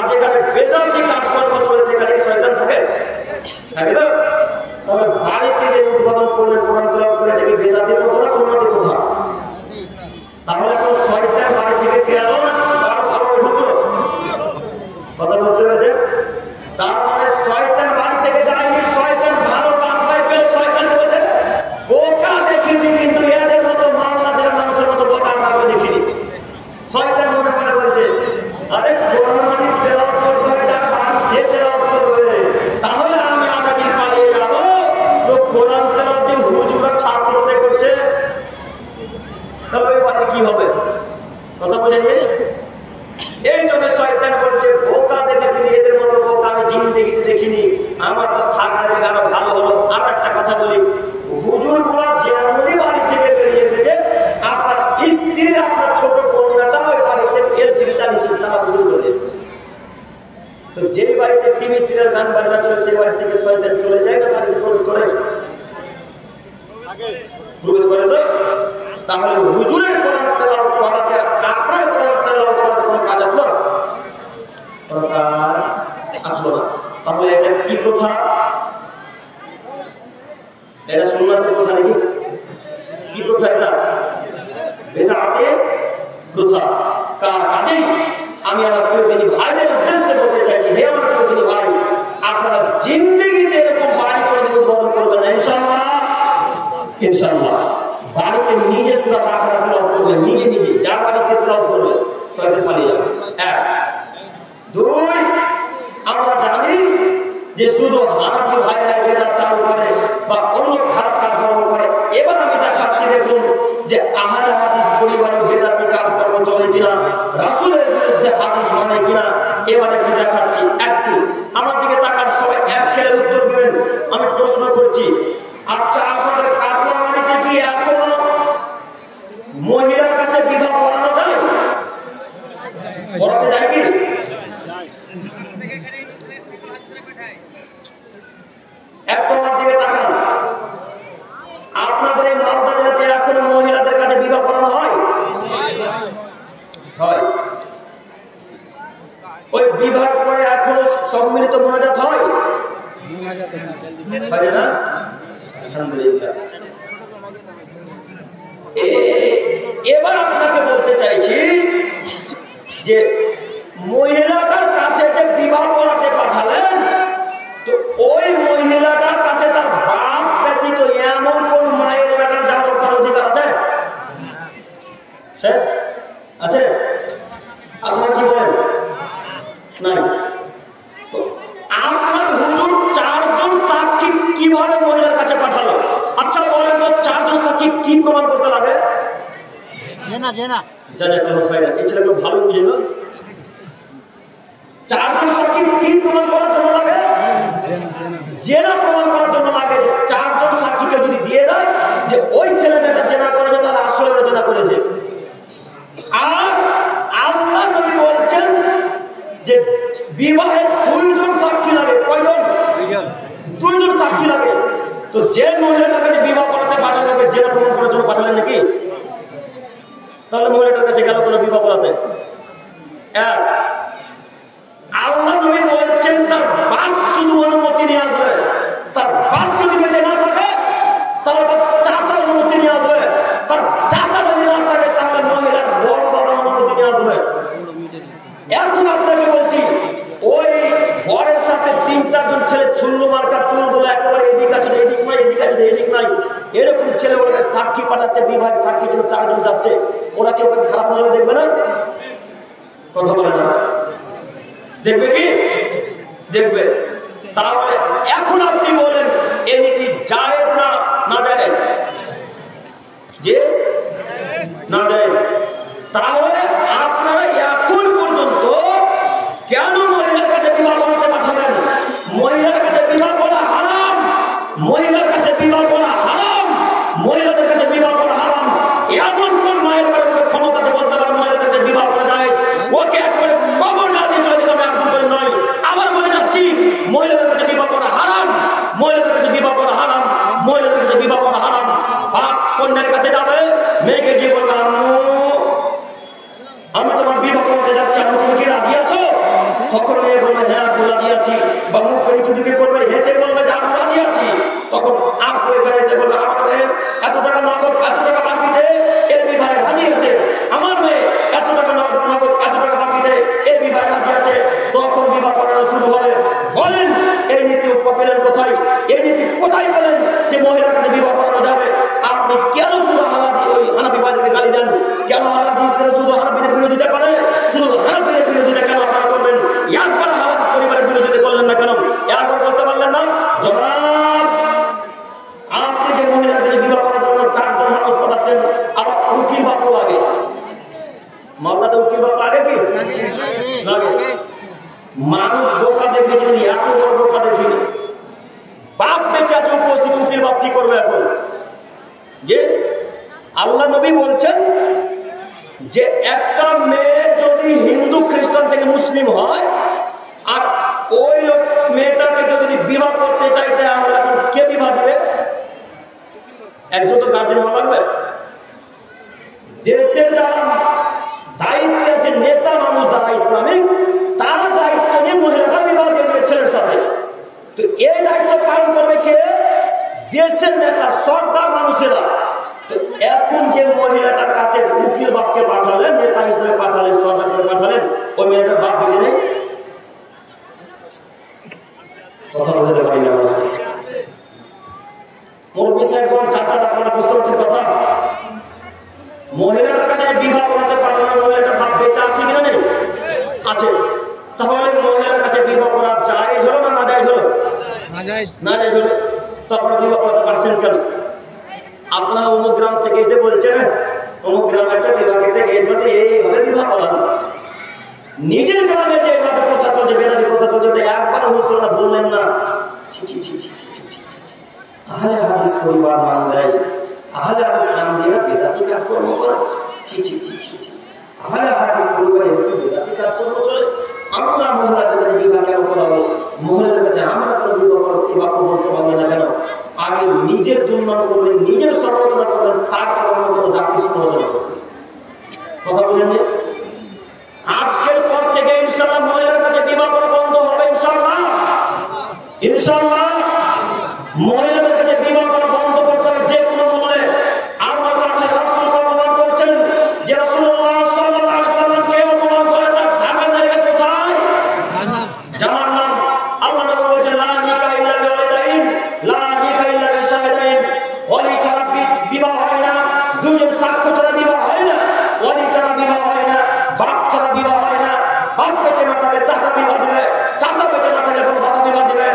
আর যেখানে বেদান্তি কাজকর্ম চলে সেখানে শয়তান থাকে থাকে না? তাহলে বাড়িতে যে উদ্বোধন করলেন কোরআন তেলাওয়াত করে এটাকে বেদান্তির কথা না সুন্নাতের কথা? তাহলে এখন শয়তান বাড়ি থেকে গেল না আরো ভালো ঢুকলো? কথা বুঝতে পেরেছেন? তার মানে শয়তান বাড়ি থেকে যায়নি, শয়তান ভালো রাস্তায় পেল, শয়তান বলেছে বোকা দেখিনি, কিন্তু এদের মতো মাওলাদের মানুষের মতো বোকা আমরা দেখিনি। শয়তান মনে মনে বলেছে আরে কোরআন মাজিদ তেলাওয়াত করতে হবে, যার বাড়ি সে তেলাওয়াত করবে, তাহলে আমি আজাদি পালিয়ে যাব। তো কোরআন তেলাওয়াত যে হুজুর আর ছাত্রতে করছে তাহলে ওই বাড়ি কি হবে? কথা বোঝা যায়? এই জন্য শয়তান বলছে বোকা দেখেছিনি, এদের মতো বোকা আমি জিন্দেগিতে দেখিনি, আমার তো থাকার জায়গা আরো ভালো হলো। আর একটা কথা বলি, হুজুর গুলা যেমনই বাড়ি থেকে বেরিয়ে এসেছে আপনার স্ত্রীর আপনার ছোট কন্যাটা ওই বাড়িতে এলসিডি চালাতে শুরু করে দিয়েছে। তো যেই বাড়িতে টিভি সিরিয়াল গান বাজনা চলে সেই বাড়ি থেকে শয়তান চলে যায় না, বাড়িতে প্রবেশ করে তো। তাহলে হুজুরের কোরআন তেলাওয়াত করাতে আপনার কোরআন তেলাওয়াত করাতে কোনো কাজ আসলো? কোনো কাজ আসলো না। তাহলে এটা কি প্রথা? এটা সুন্নাতের প্রথা নাকি? কি প্রথা এটা? বেদাতের প্রথা। কাজেই আমি আমার প্রিয় দিনী ভাইদের উদ্দেশ্যে বলতে চাইছি, হে আমার প্রিয় দিনী ভাই, আপনারা জিন্দেগিতে এরকম বাড়ি করে উদ্বোধন করবেন না ইনশাআল্লাহ। ইনশাআল্লাহ বাড়িতে নিজে সূরা বাকারা তেলাওয়াত করবেন, নিজে নিজে, যার বাড়ি সে তেলাওয়াত করবে, শয়তান পালিয়ে যাবে। এক। দুই, আমরা জানি যে শুধু হানাফি ভাইরা বেদাত চালু করে বা অন্য খারাপ কাজকর্ম করে। এবার আমি দেখাচ্ছি, দেখুন যে আহলে হাদিস পরিবারে বেদাতি কাজকর্ম চলে কিনা, রাসূলের বিরুদ্ধে হাদিস মানে কিনা, এবার একটু দেখাচ্ছি। একটু আমার দিকে তাকান, সবাই এক খেলে উত্তর দিবেন। আমি প্রশ্ন করছি, আচ্ছা আপনাদের কাকরামানিতে কি এখনো মহিলার কাছে বিবাহ করানো যায়? করাতে যায় কি? একটু আমার দিকে তাকান, আপনাদের এই মালদা জেলাতে এখনো মহিলাদের কাছে বিবাহ করানো হয়? হয়। ওই বিবাহ পরে এখনো সম্মিলিত মোনাজাত হয়? হয় না? আলহামদুলিল্লাহ। এবার আপনাকে বলতে চাইছি যে মহিলাটার কাছে যে বিবাহ করাতে পাঠালেন, তো ওই মহিলাটার কাছে তার বাপ ব্যতীত এমন কোন মায়ের বেটার যাওয়ার কোন অধিকার আছে? আছে? আপনার কি বলেন? নাই। আপনার হুজুর 4 জন সাক্ষী কিভাবে মহিলার কাছে পাঠালো? আচ্ছা বলেন তো, 4 জন সাক্ষী কি প্রমাণ করতে লাগে? এই ছেলেগুলো ভালো বুঝে না। 4 জন সাক্ষী কি প্রমাণ করার জন্য লাগে? জেনা প্রমাণ করার জন্য লাগে। 4 জন সাক্ষীকে যদি দিয়ে দেয় যে ওই ছেলে মেয়েটা জেনা করেছে, তাহলে আসলে জেনা করেছে। আর আল্লাহ নবী বলছেন যে বিবাহে 2 জন সাক্ষী লাগে। কয়জন? 2 জন সাক্ষী লাগে। তো যে মহিলাটার কাছে বিবাহ করাতে পাঠালেন, ওকে জেনা প্রমাণ করার জন্য পাঠালেন নাকি? তাহলে মহিলাটার কাছে গেল কোনো বিবাহ করাতে? এক। আল্লাহ নবী বলছেন তার বাপ শুধু অনুমতি নিয়ে আসবে। তার বাপ যদি বেঁচে না থাকে তাহলে তার চাচা অনুমতি নিয়ে আসবে। তার চাচা যদি না থাকে তাহলে মহিলার বড় দাদা অনুমতি নিয়ে আসবে। এখন আপনাকে বলছি, ওই বরের সাথে 3-4 জন ছেলে চুল্লু মার্কা চুলগুলো একেবারে এদিক আছে এদিক নাই, এদিক আছে এদিক নাই, এরকম ছেলে ওরা সাক্ষী পাঠাচ্ছে, বিবাহের সাক্ষী জন্য 4 জন যাচ্ছে। ওরা কেউ খারাপ নজরে দেখবে না? কথা বলে না? দেখবে কি? দেখবে। তাহলে এখন আপনি বলেন এই নীতি জায়েজ না না জায়েজ? যে না জায়েজ। তাহলে আপনারা এখন পর্যন্ত কেন মহিলার কাছে বিবাহ করাতে পাঠাবেন? মহিলার কাছে বিবাহ করা হারাম, মহিলার কাছে বিবাহ করা হারাম, মহিলাদের কাছে বিবাহ করা হারাম। এমন কোন মায়ের বাড়ির ক্ষমতা আছে বলতে পারে মহিলাদের কাছে বিবাহ করা যায়? ওকে একেবারে কবর না দিয়ে চলে যেতে হবে, একদম করে নয়। আবার বলে যাচ্ছি মহিলাদের কাছে বিবাহ করা হারাম। বিদ্রুপী করবে, হেসে বলবে যে আমি রাজি আছি, তখন আপনি এখানে এসে বলবে আমার মেয়ে এত টাকা নগদ এত টাকা বাকি দে, এর বিবাহে রাজি আছে। আমার মেয়ে এত টাকা নগদ এত টাকা বাকি দে, এর বিবাহে রাজি আছে। তখন বিবাহ করানো শুরু হয়। বলেন এই নীতি পেলেন কোথায়? এই নীতি কোথায় পেলেন যে মহিলার কাছে বিবাহ করানো যাবে? আপনি কেন শুধু হানাফি ভাইদেরকে গালি দেন? কেন হানাফি শুধু হানাফিদের বিরোধিতা করে? শুধু হানাফিদের বিরোধিতা কেন আপনারা করবেন? একবার হানাফি পরিবারের বিরোধিতা করলেন না কেন? একবার বলতে পারলেন না জনাব আপনি যে মহিলার কাছে বিবাহ করার জন্য 4 জন মানুষ পাঠাচ্ছেন, আবার উকিল বাপ লাগে? মামলাতে উকিল বাপ লাগে কি লাগে? মানুষ বোকা দেখেছেন, এত বড় বোকা দেখিনি। বাপ বেঁচে আছে উপস্থিত, উকিল বাপ কি করবে এখন? যে আল্লাহ নবী বলছেন যে একটা মেয়ে যদি হিন্দু খ্রিস্টান থেকে মুসলিম হয় আর ওই মেয়েটাকে যদি বিবাহ করতে চাইতে তাহলে এখন কে বিবাহ দেবে? একজন তো গার্জেন হওয়া লাগবে। দেশের যারা দায়িত্বে আছে, নেতা মানুষ যারা ইসলামিক, তারা দায়িত্ব নিয়ে মহিলাটা বিবাহ দিয়ে দেবে ছেলের সাথে। তো এই দায়িত্ব পালন করবে কে? দেশের নেতা, সরকার, মানুষেরা। এখন যে মহিলাটার কাছে উকিল বাপকে পাঠালেন, নেতা হিসেবে পাঠালেন, সরকারকে পাঠালেন, ওই মেয়েটার বাপ বেঁচে নেই। কথা বলতে পারি না মুরব্বী সাহেবগণ, চাচারা, আপনারা বুঝতে পারছেন কথা? মহিলাটার কাছে বিবাহ করাতে পাঠালেন, মহিলাটার বাপ বেঁচে আছে কিনা? নেই, আছে। তাহলে মহিলার কাছে বিবাহ করা জায়েজ হলো না না জায়েজ হলো? না জায়েজ হলো। তো আপনারা বিবাহ করাতে পারছেন কেন? আপনারা অমুক গ্রাম থেকে এসে বলছেন অমুক গ্রামে একটা বিবাহ খেতে গিয়েছিল, এইভাবে বিবাহ করানো। নিজের গ্রামে যে এইভাবে কথা চলছে, বেদাতি কথা চলছে, একবার হুজুররা বললেন না আহলে হাদিস পরিবার নাম দেয়, আহলে হাদিস নাম দিয়ে বেদাতি কাজকর্ম করে, আহলে হাদিস পরিবারে এরকম বেদাতি কাজকর্ম চলে। আমরা মহিলাদের কাছে বিবাহ কেন করাবো? মহিলাদের কাছে আমরা কোনো বিবাহ বলতে পারবেন না কেন? আগে নিজের দুর্নাম করবেন, নিজের সমালোচনা করবেন, তারপর অন্য কোনো জাতির সমালোচনা করবেন। কথা বুঝেননি? আজকের পর থেকে ইনশাআল্লাহ মহিলার কাছে বিবাহ করা বন্ধ হবে। ইনশাআল্লাহ ইনশাআল্লাহ মহিলাদের কাছে বিবাহ করা বন্ধ করতে হবে যে কোনো মূল্যে। আর মাত্র আপনি রাসূলকে অপমান করছেন, যে রাসূলুল্লাহ সাল্লাল্লাহু আলাইহি সাল্লামকে অপমান করে তার থাকার জায়গা কোথায়? জাহান্নাম। আল্লাহ নবী বলেছেন লা নিকাহ ইল্লা বিওয়ালিদাইন, লা নিকাহ ইল্লা বিশাহিদাইন। ওয়ালি ছাড়া বিবাহ হয় না, দুইজন সাক্ষ্য ছাড়া বিবাহ হয় না, ওয়ালি ছাড়া বিবাহ হয় না, বাপ ছাড়া বিবাহ হয় না। বাপ বেঁচে না থাকলে চাচা বিবাহ দিবে, চাচা বেঁচে না থাকলে কোনো বাবা বিবাহ দিবে।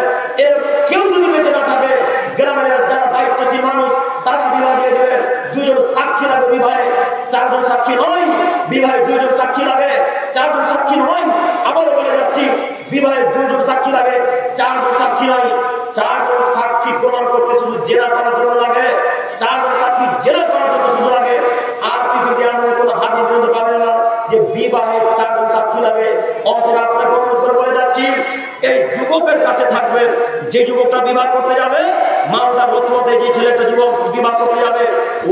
এর কেউ যদি বেঁচে না থাকে, গ্রামের যারা দায়িত্বশীল মানুষ তারা বিবাহ দিয়ে দেবে। দুজন সাক্ষী লাগবে বিবাহে, 4 জন সাক্ষী নয়। বিবাহে 2 জন সাক্ষী লাগে, 4 জন সাক্ষী নয়। আবারও বলে যাচ্ছি, বিবাহে 2 জন সাক্ষী লাগে, 4 জন সাক্ষী নয়। 4 জন সাক্ষী প্রমাণ করতে শুধু জেরা করার জন্য লাগে, 4 জন সাক্ষী জেরা করার জন্য শুধু লাগে। আর পৃথিবীতে এমন কোনো হাদিস বলতে পারেন না যে বিবাহে 4 জন সাক্ষী লাগে। অথবা আপনাকে অনুরোধ করে বলে যাচ্ছি, এই যুবকের কাছে থাকবে, যে যুবকটা বিবাহ করতে যাবে, মালদা রতুয়াতে যে ছেলেটা যুবক বিবাহ করতে যাবে,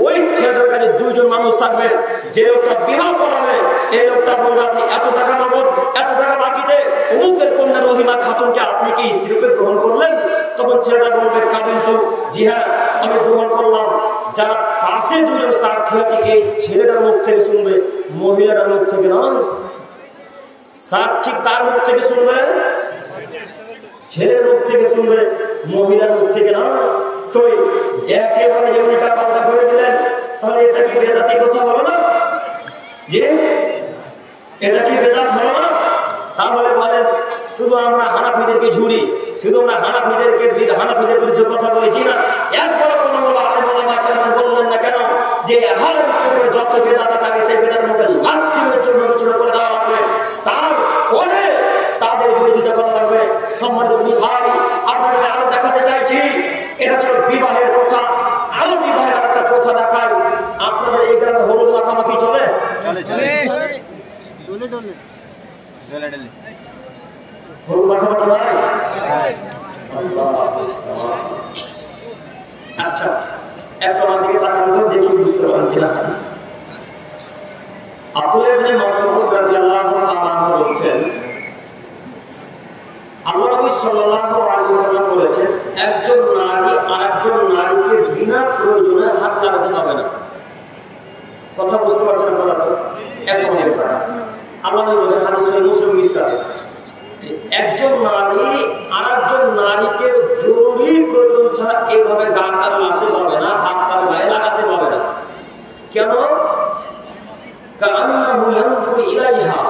ওই ছেলেটার কাছে 2 জন মানুষ থাকবে। যে লোকটা বিবাহ করাবে, এই লোকটা বলবে আপনি এত টাকা নগদ, এত টাকা বাকিতে অমুকের কন্যা রহিমা খাতুনকে আপনি কি স্ত্রীরূপে গ্রহণ করলেন? তখন ছেলেটা বলবে কাবিলতু, জি হ্যাঁ আমি গ্রহণ করলাম। যারা পাশে 2 জন সাক্ষী আছে, এই ছেলেটার মুখ থেকে শুনবে, মহিলাটার মুখ থেকে নয়। সাক্ষী কার মুখ থেকে শুনবে? ছেলের মুখ থেকে শুনবে, মহিলার মুখ থেকে না। কই একেবারে যে উল্টা পাল্টা করে দিলেন, তাহলে এটা কি বেদাতি কথা হলো না? যে এটা কি বেদাত হলো না? তাহলে বলেন শুধু আমরা হানাফিদেরকে ঝুড়ি, শুধু আমরা হানাফিদের বিরুদ্ধে কথা বলেছি না। একবার কোনো বললেন না কেন যে যত বেদাত আছে সেই বেদাতের মধ্যে লাঠি মেরে চূর্ণ করে দেওয়া হবে, তারপরে তাদের বিরোধিতা করা লাগবে। সম্মানিত ভাই, আপনাদের আরো দেখাতে চাইছি, এটা ছিল বিবাহের প্রথা। আরো বিবাহের একটা প্রথা দেখায়। আপনাদের এই গ্রামে হলুদ মাখামাখি চলে? হলুদ মাখামাখি হয়? আচ্ছা, একটা আমার দিকে তাকান তো, দেখি বুঝতে পারেন কিনা হাদিস। আব্দুল্লাহ ইবনে মাসউদ রাদিয়াল্লাহু তাআলা বলছেন, আল্লাহ নবী সাল্লাল্লাহু আলাইহি ওয়াসাল্লাম বলেছেন, একজন নারী আরেকজন নারীকে বিনা প্রয়োজনে হাত লাগাতে পারবে না। কথা বুঝতে পারছেন আপনারা তো? একদম কথা আল্লাহ নবী বলেছেন, হাদিস সহিহ মুসলিম মিসকাতে, একজন নারী আরেকজন নারীকে জরুরি প্রয়োজন ছাড়া এইভাবে গা তার লাগতে পারবে না, হাত তার গায়ে লাগাতে পারবে না। কেন? কান্নাহু ইয়ানজুরু ইলাইহা,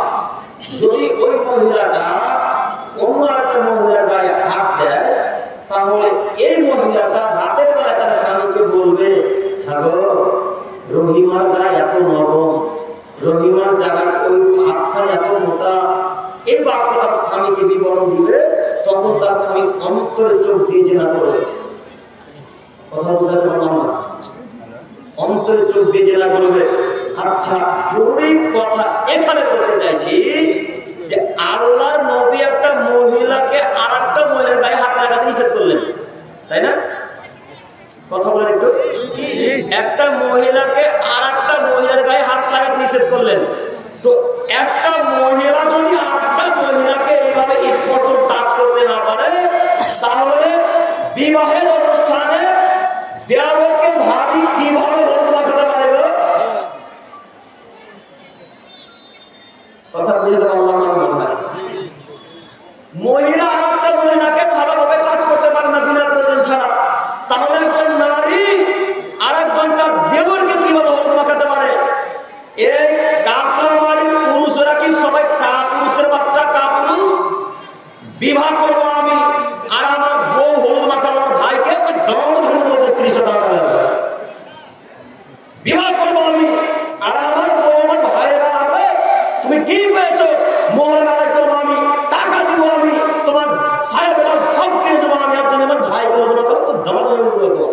যদি ওই মহিলাটা অন্য একটা মহিলার গায়ে হাত দেয়, তাহলে এই মহিলাটা রাতের বেলায় তার স্বামীকে বলবে, হ্যাঁ গো, রহিমার গায়ে এত নরম, রহিমার জায়গায় ওই হাতখানে এত মোটা, এই বাক্য তার স্বামীকে বিবরণ দিবে। তখন তার স্বামী অন্তরে চোখ দিয়ে জেনা করবে। কথা বুঝাতে পারলাম না? অন্তরে চোখ দিয়ে জেনা করবে। আচ্ছা, জরুরি কথা এখানে বলতে চাইছি যে আল্লাহর নবী একটা মহিলাকে আর একটা মহিলার গায়ে হাত লাগাতে নিষেধ করলেন, তাই না? কথা বলেন একটু। একটা মহিলাকে আর একটা মহিলার গায়ে হাত লাগাতে নিষেধ করলেন। তো একটা মহিলা যদি আর একটা মহিলাকে এইভাবে স্পর্শ টাচ করতে না পারে, তাহলে বিবাহের অনুষ্ঠানে দেওয়াকে ভাবি কিভাবে রোদ মাখাতে পারে গো? কথা বুঝতে পারলাম না মনে হয়। মহিলা আর একটা মহিলাকে ভালোভাবে কাজ করতে পারে না বিনা প্রয়োজন ছাড়া, তাহলে একজন নারী আর একজন তার দেবরকে কিভাবে হলুদ মাখাতে পারে? এই কাতরমারি পুরুষরা কি সবাই কাপুরুষের বাচ্চা? কাপুরুষ? বিবাহ করবো আমি আর আমার বউ হলুদ মাখাবো আমার ভাইকে, ওই দাঁত ভেঙে দেবো 32টা দাঁত লাগবে। বিবাহ করবো আমি আর আমার বউ আমার ভাইয়েরা হবে, তুমি কি পেয়েছো? মোহর লড়াই করবো আমি, টাকা দিব আমি, তোমার সাহেবেরা সব কিনে দেবো আমি, আর তুমি আমার ভাইকে হলুদ মাখাবো, দাঁত ভেঙে দেবো।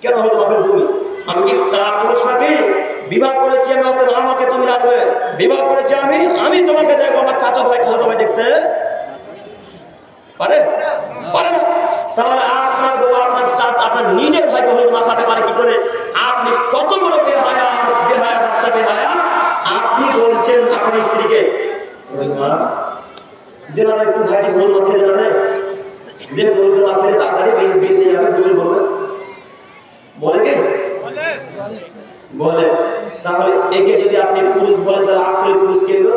কেন হলুদ মাখাবে তুমি? আমি কি কাপুরুষ নাকি? বিবাহ করেছি আমি, আমাকে তুমি রাখবে। বিবাহ করেছি আমি তোমাকে দেখবো, আমার চাচা ভাই খালাতো ভাই দেখতে পারে? পারে না। তাহলে আপনার বউ আপনার চাচা আপনার নিজের ভাইকে হলুদ মাখাতে পারে কি করে? আপনি কত বড় বেহায়া, বেহায়া বাচ্চা বেহায়া! আপনি বলছেন আপনার স্ত্রীকে, একটু ভাইটি হলুদ মাখিয়ে দেবে না, যে হলুদ মাখিয়ে তাড়াতাড়ি বিয়ে দিয়ে যাবে, গোসল করবে, বলে কি? বলে। তাহলে একে যদি আপনি পুরুষ বলেন, তাহলে আসলে পুরুষ কে গো?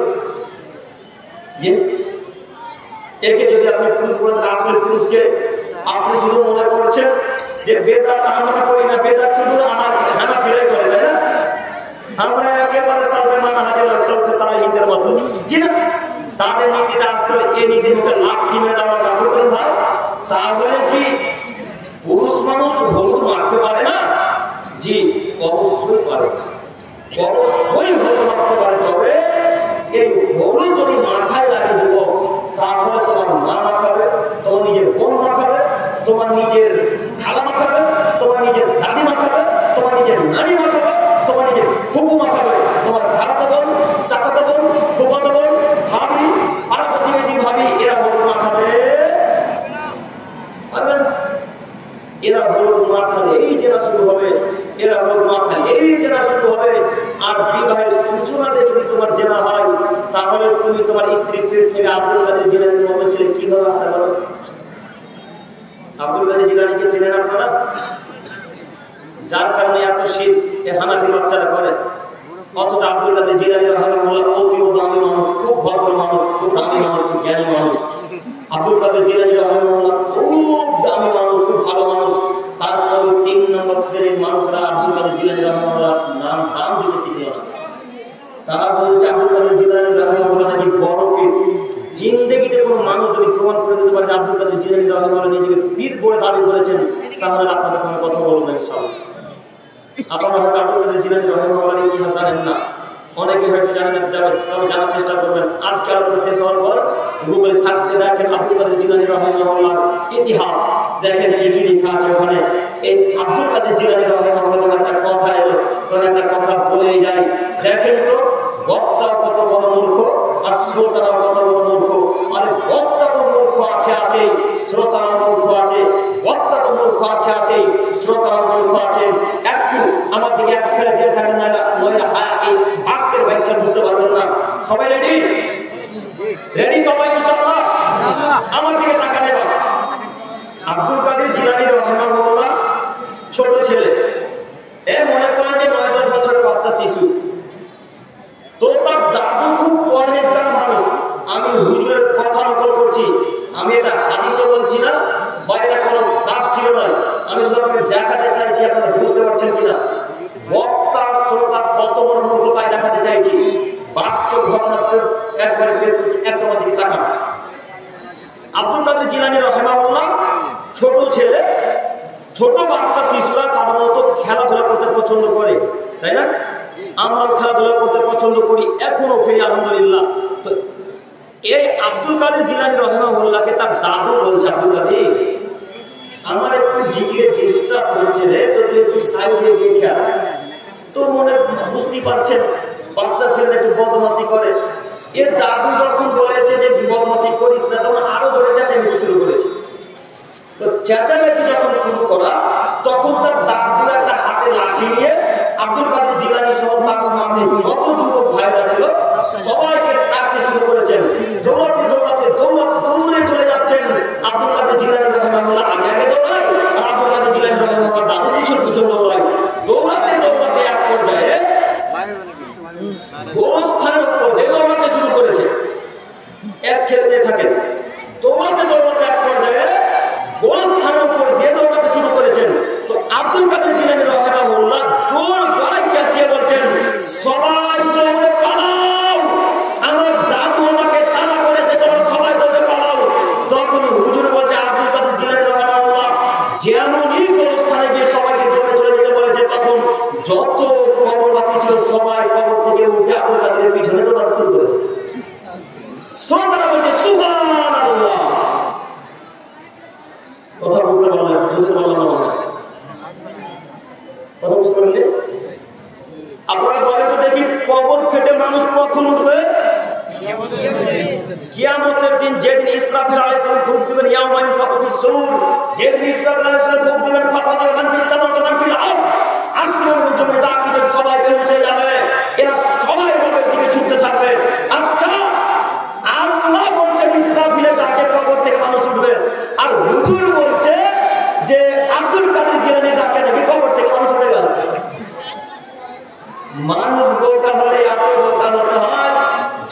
একে যদি আপনি পুরুষ বলেন, তাহলে আসলে পুরুষকে? আপনি শুধু মনে করছেন যে বেদাত আমরা করি না, বেদাত শুধু হানা ফিরে করে, তাই না? আমরা একেবারে সবে মানা হাজার সবকে সালেহিনদের মতো, জি না? তাদের নীতিতে আসতে হলে এই নীতির মুখে লাঠি মেরে আমরা লাগু করেন ভাই। তাহলে কি পুরুষ মানুষ হলুদ মারতে পারে না? জি, অবশ্যই পারে, অবশ্যই হলুদ মারতে পারে। তবে এই হলুদ যদি মাথায় লাগে যুবক, তাহলে তোমার মা মাখাবে, তোমার নিজের বোন মাখাবে, তোমার নিজের খালা মাখাবে, তোমার নিজের দাদি মাখাবে, তোমার নিজের নানি মাখাবে, তোমার নিজের ফুপু মাখাবে, তোমার খালাতো বোন, চাচাতো বোন, ফুফাতো বোন, ভাবি, পাড়া প্রতিবেশী ভাবি, এরা হলুদ মাখাতে পারবে না। এরা হলুদ মাখালে এই জেনা শুরু হবে, এরা হলুদ মাখালে এই জেনা শুরু হবে। আর বিবাহের সূচনাতে যদি তোমার জেনা হয়, তাহলে তুমি তোমার স্ত্রীর পেট থেকে আব্দুল কাদের জিলানীর মতো ছেলে কিভাবে আশা করো? আব্দুল কাদের জিলানীকে চেনেন আপনারা? যার কারণে এত শীত এ হানাফি বাচ্চারা করে। অথচ আব্দুল কাদের জিলানী রাহিমাহুল্লাহ অতি দামি মানুষ, খুব ভদ্র মানুষ, খুব দামি মানুষ, খুব জ্ঞানী মানুষ। আব্দুল কাদের জিলানী রাহিমাহুল্লাহ খুব দামি মানুষ, খুব ভালো মানুষ। তারপরে 3 নম্বর শ্রেণীর মানুষরা আব্দুল কাদের জিলানী রাহিমাহুল্লাহ নাম দিতে শিখল না। তারা বলছে আব্দুল কাদের জিলানী রাহিমাহুল্লাহ নাকি বড় পীর। জিন্দেগিতে কোনো মানুষ যদি প্রমাণ করে দিতে পারে যে আব্দুল কাদের জিলানী রাহিমাহুল্লাহ নিজেকে পীর বলে দাবি করেছেন, তাহলে আপনাদের সঙ্গে কথা বলবো ইনশাআল্লাহ। আপনারা হয়তো আব্দুল কাদের জিলানী রাহিমাহুল্লাহর ইতিহাস জানেন না, অনেকে হয়তো জানেন, তবে জানার চেষ্টা করবেন। আজকে আলোচনা শেষ হওয়ার পর গুগলে সার্চ দিয়ে দেখেন আব্দুল কাদের জিলানী রাহিমাহুল্লাহর ইতিহাস, দেখেন কি কি লেখা আছে ওখানে। এই আব্দুল কাদের জিলানী রাহিমাহুল্লাহ একটা কথা এলো, তখন একটা কথা বলেই যায়। দেখেন তো বক্তা কত বড় মূর্খ আর শ্রোতারা কত বড় মূর্খ। আরে বক্তা তো মূর্খ আছে, শ্রোতারা মূর্খ আছে। বক্তা তো মূর্খ আছে, শ্রোতারা মূর্খ আছে। একটু আমার দিকে এক খেলে চেয়ে থাকেন না, নইলে এই বাক্যের ব্যাখ্যা বুঝতে পারবেন না। সবাই রেডি? রেডি সবাই ইনশাআল্লাহ? আমার দিকে তাকানে বাবা। আব্দুল কাদের জিলানী রাহিমাহুল্লাহ ছোট ছেলে, মনে করেন যে 9-10 বছরের বাচ্চা শিশু। তো তার দাদু খুব পরহেজগার মানুষ। আমি হুজুরের কথা নকল করছি, আমি এটা হাদিসও বলছি না বা এটা কোনো তাফসীর নয়, আমি শুধু আপনাকে দেখাতে চাইছি, আপনারা বুঝতে পারছেন কিনা। বক্তা শ্রোতা কত বড় মূর্খতায় দেখাতে চাইছি, বাস্তব ঘটনা একবারে পেশ করছি। একটা দিকে তাকান। আব্দুল কাদের জিলানী রাহিমাহুল্লাহ ছোট ছেলে। ছোট বাচ্চা শিশুরা সাধারণত খেলাধুলা করতে পছন্দ করে, তাই না? আমরাও খেলাধুলা করতে পছন্দ করি, এখনো খেলি আলহামদুলিল্লাহ। তো এই আব্দুল কাদের জিলানী রাহিমাহুল্লাহকে তার দাদু বলছে, আব্দুল কাদের আমার একটু জিকিরে ডিস্টার্ব হচ্ছে রে, তো তুই একটু সাইডে গিয়ে খেল। তো মনে বুঝতেই পারছেন বাচ্চা ছেলে একটু বদমাশি করে। এর দাদু যখন বলেছে যে বদমাশি করিস না, তখন আরো জোরে চেঁচামেচি শুরু করেছে। তো চেঁচামেচি যখন শুরু করা, তখন তার দাদু একটা হাতে লাঠি নিয়ে আব্দুল কাদের জিলানী সহ তার সাথে যত যুবক ভাইরা ছিল সবাইকে তাড়তে শুরু করেছেন। দৌড়াতে দৌড়াতে দৌড়ে চলে যাচ্ছেন। আব্দুল কাদের জিলানী রাহিমাহুল্লাহ আগে আগে দৌড়ায়, আর আব্দুল কাদের জিলানী রাহিমাহুল্লাহ দাদু পিছন পিছন দৌড়ায়। দৌড়াতে দৌড়াতে এক পর্যায়ে গোরস্থানের উপর দিয়ে দৌড়াতে শুরু করেছে। এক খেলতে থাকেন, দৌড়াতে দৌড়াতে এক পর্যায়ে গোরস্থানের উপর দিয়ে দৌড়াতে শুরু করেছেন। তো আব্দুল কাদের জিলানী রাহিমাহুল্লাহ জোর গলায় চেঁচিয়ে বলছেন, সবাই দৌড়ে পালাও, আমার দাদু আমাকে তাড়া করেছে, তোমরা সবাই দৌড়ে পালাও। তখন হুজুর বলছে আব্দুল কাদের জিলানী রাহিমাহুল্লাহ যেমনই গোরস্থানে গিয়ে সবাইকে দৌড়ে চলে যেতে বলেছে, তখন যত কবরবাসী ছিল সবাই কবর থেকে উঠে আব্দুল কাদের পিছনে দৌড়াতে শুরু করেছে। শ্রোতারা বলছে সুবহানাল্লাহ। কথা বুঝতে পারলেন? বুঝতে পারলাম না? কথা বুঝতে পারলে? আপনারা বলেন তো দেখি, কবর ফেটে মানুষ কখন উঠবে? কিয়ামতের দিন, যেদিন ইসরাফিল আলাইহিস সালাম ফুঁক দিবেন, ইয়াউমা ইনফাখু ফিস-সূর, যেদিন ইসরাফিল আলাইহিস সালাম ফুঁক দিবেন, ফাফাযা মান ফিস সামাওয়াতি ওয়া মান ফিল আরদ, আসমানের জমিনে যা কিছু সবাই বের হয়ে যাবে, এরা সবাই রবের দিকে ছুটতে থাকবে। আচ্ছা, আল্লাহ বলছেন ইসরাফিলের ডাকে কবর থেকে মানুষ উঠবে, আর হুজুর বলছে যে আব্দুল কাদের জিলানী ডাকে নাকি কবর থেকে মানুষ উঠে গেল। মানুষ বোকা হলে এত বোকা হতে হয়?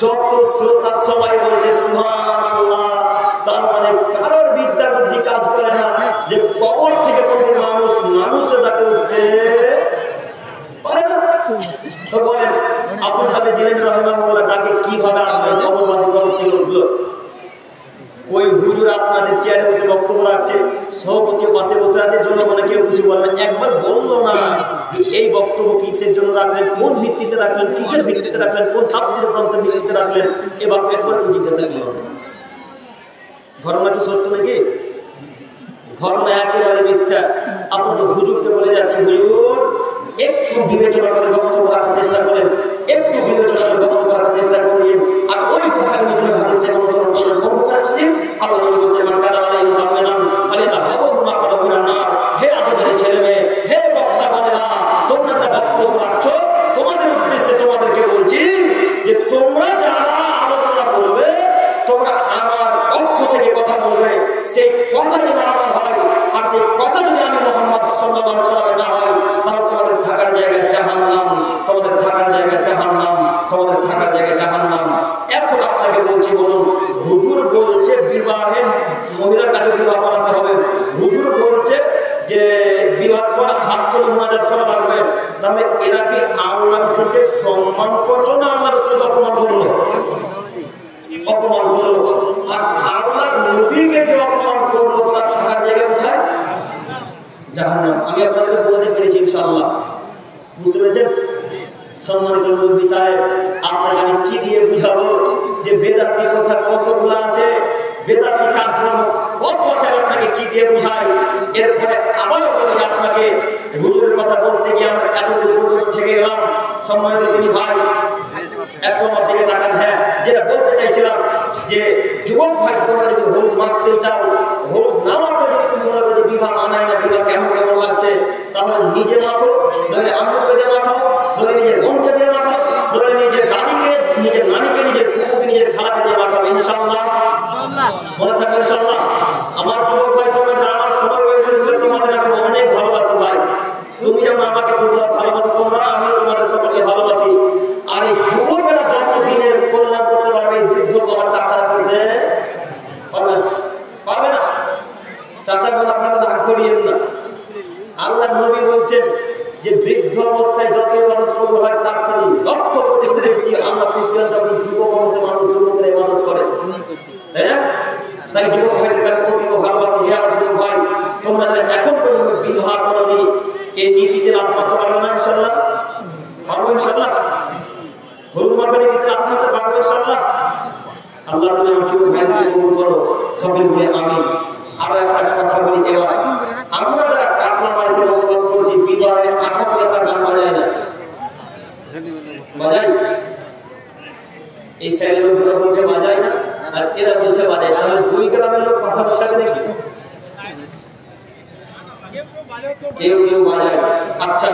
যত শ্রোতা সবাই বলছে সুবহানাল্লাহ, তার মানে কারোর বিদ্যা বুদ্ধি কাজ করে না যে কবর থেকে কোনো মানুষ মানুষের ডাকে উঠতে পারে না। তো বলেন আব্দুল কাদের জিলানী রাহিমাহুল্লাহ ডাকে কিভাবে আপনার কবরবাসী কবর থেকে উঠলো? ওই হুজুর আপনাদের চেয়ারে বসে বক্তব্য রাখছে, সভাপতি পাশে বসে আছে, জনগণে কেউ কিছু বলবে না। একবার বললো না যে এই বক্তব্য কিসের জন্য রাখলেন, কোন ভিত্তিতে রাখলেন, কিসের ভিত্তিতে রাখলেন, কোন তাফসীর গ্রন্থের ভিত্তিতে রাখলেন, এ বাক্য একবার কেউ জিজ্ঞাসা করল না। ঘটনা কি সত্য নাকি? ঘটনা একেবারে মিথ্যা। আপনার হুজুরকে বলে যাচ্ছে, হুজুর একটু বিবেচনা করে বক্তব্য রাখার চেষ্টা করেন, একটু বিবেচনা করে বক্তব্য রাখার চেষ্টা করেন। আর ওই বুখারী মুসলিম হাদিসটা অনুসরণ করেন। কোন বুখারী মুসলিম? আল্লাহ বলছে, মান কাদা আলাইহি মুতাআম্মিদান ফালিয়াতাবাওয়াহু মাকআদাহু মিনান নার। হে আদমের ছেলে মেয়ে, হে বক্তা বলেরা, তোমরা যারা বক্তব্য রাখছো, তোমাদের উদ্দেশ্যে তোমাদেরকে বলছি যে তোমরা যারা আলোচনা করবে, তোমরা আমার পক্ষ থেকে কথা বলবে, সেই কথা যেন আমার হয়, আর সেই কথা যদি আমি মুহাম্মদ সাল্লাল্লাহু আলাইহি ওয়াসাল্লামের না হয়, তাহলে তোমাদের থাকার জায়গা জাহান্নাম, তোমাদের থাকার জায়গা জাহান্নাম, তোমাদের থাকার জায়গা জাহান্নাম। এখন আপনাকে বলছি, বলুন, হুজুর বলছে বিবাহে মহিলার কাছে বিবাহ করাতে হবে, হুজুর বলছে যে বিবাহ করা হাত তুলে মুনাজাত করা লাগবে, তাহলে এরা কি আল্লাহ রাসূলকে সম্মান করলো না আল্লাহ রাসূলকে অপমান করলো? অপমান করলো। আর আল্লাহর নবীকে যে অপমান করলো, তার থাকার জায়গা কোথায়? জাহান্নাম। আমি আপনাদের বলতে পেরেছি ইনশাআল্লাহ, বুঝতে পেরেছেন? সম্মানিত মুরব্বী সাহেব, আপনাকে আমি কি দিয়ে বুঝাবো যে বেদাতি কথা কতগুলো আছে, বেদাতি কাজকর্ম কত আছে, আপনাকে কি দিয়ে বুঝাই? এরপরে আবারও বলি আপনাকে, হুজুরের কথা বলতে গিয়ে আমরা এতদূর পর্যন্ত থেকে গেলাম। সম্মানিত তিনি ভাই, এখন আমার দিকে তাকান। হ্যাঁ, যেটা বলতে চাইছিলাম যে যুবক ভাই, তোমরা যদি হলুদ মাখতে চাও, হলুদ না মাখতে যদি তুমি মনে করো বিবাহ মানায় না, বিবাহ কেমন কেমন লাগছে, তাহলে নিজে মাখো, নইলে আম্মুকে দিয়ে মাখাও, নইলে নিজের বোনকে দিয়ে মাখাও, নইলে নিজের দাদিকে নিজের নানিকে, নিজের ফুপুকে, নিজের খালাকে দিয়ে মাখাবে ইনশাআল্লাহ। মনে থাকবে ইনশাআল্লাহ। আমার যুবক ভাই, তোমাদের আমার সময় বয়সের ছিল, তোমাদের আমি অনেক ভালোবাসি ভাই। তুমি যেমন আমাকে ভালোবাসো, তোমরা আমিও তোমাদের সকলকে ভালোবাসি। আর এই যুবকেরা যত দিনের কল্যাণ করতে পারবে, বৃদ্ধ বাবা চাচারা করতে পারবে না। চাচা বলে আপনারা রাগ করিয়েন না। আল্লাহ নবী বলছেন যে বৃদ্ধ অবস্থায় যত ইবাদত করতে হয় তার থেকে লক্ষ কোটি বেশি আল্লাহ খ্রিস্টান যখন যুবক অবস্থায় মানুষ যুবকের ইবাদত করে, তাই না? তাই যুবক ভাইদের কাছে কর্তৃত্ব ভালোবাসি। হে আমার যুবক ভাই, তোমরা যারা এখন পর্যন্ত বিবাহ করনি, এই নীতিতে আত্মহত্যা পারবে না ইনশাআল্লাহ? পারবো ইনশাআল্লাহ? হলুদ মাখা নীতিতে আত্মহত্যা পারবো ইনশাআল্লাহ? আল্লাহ তুমি আমার যুবক ভাইদেরকে কবুল করো, সকলে বলে আমিন। আরো একটা কথা বলি, এবার আমরা যারা কাতলা বাড়িতে বসবাস করছি, বিবাহে আশা করে আমরা গান বাজাই না, বাজাই? এই সাইডের লোকগুলো বলছে বাজাই না, আর এরা বলছে বাজাই। তাহলে দুই গ্রামের লোক পাশাপাশি হবে নাকি? কেউ কেউ বাজায়। আচ্ছা,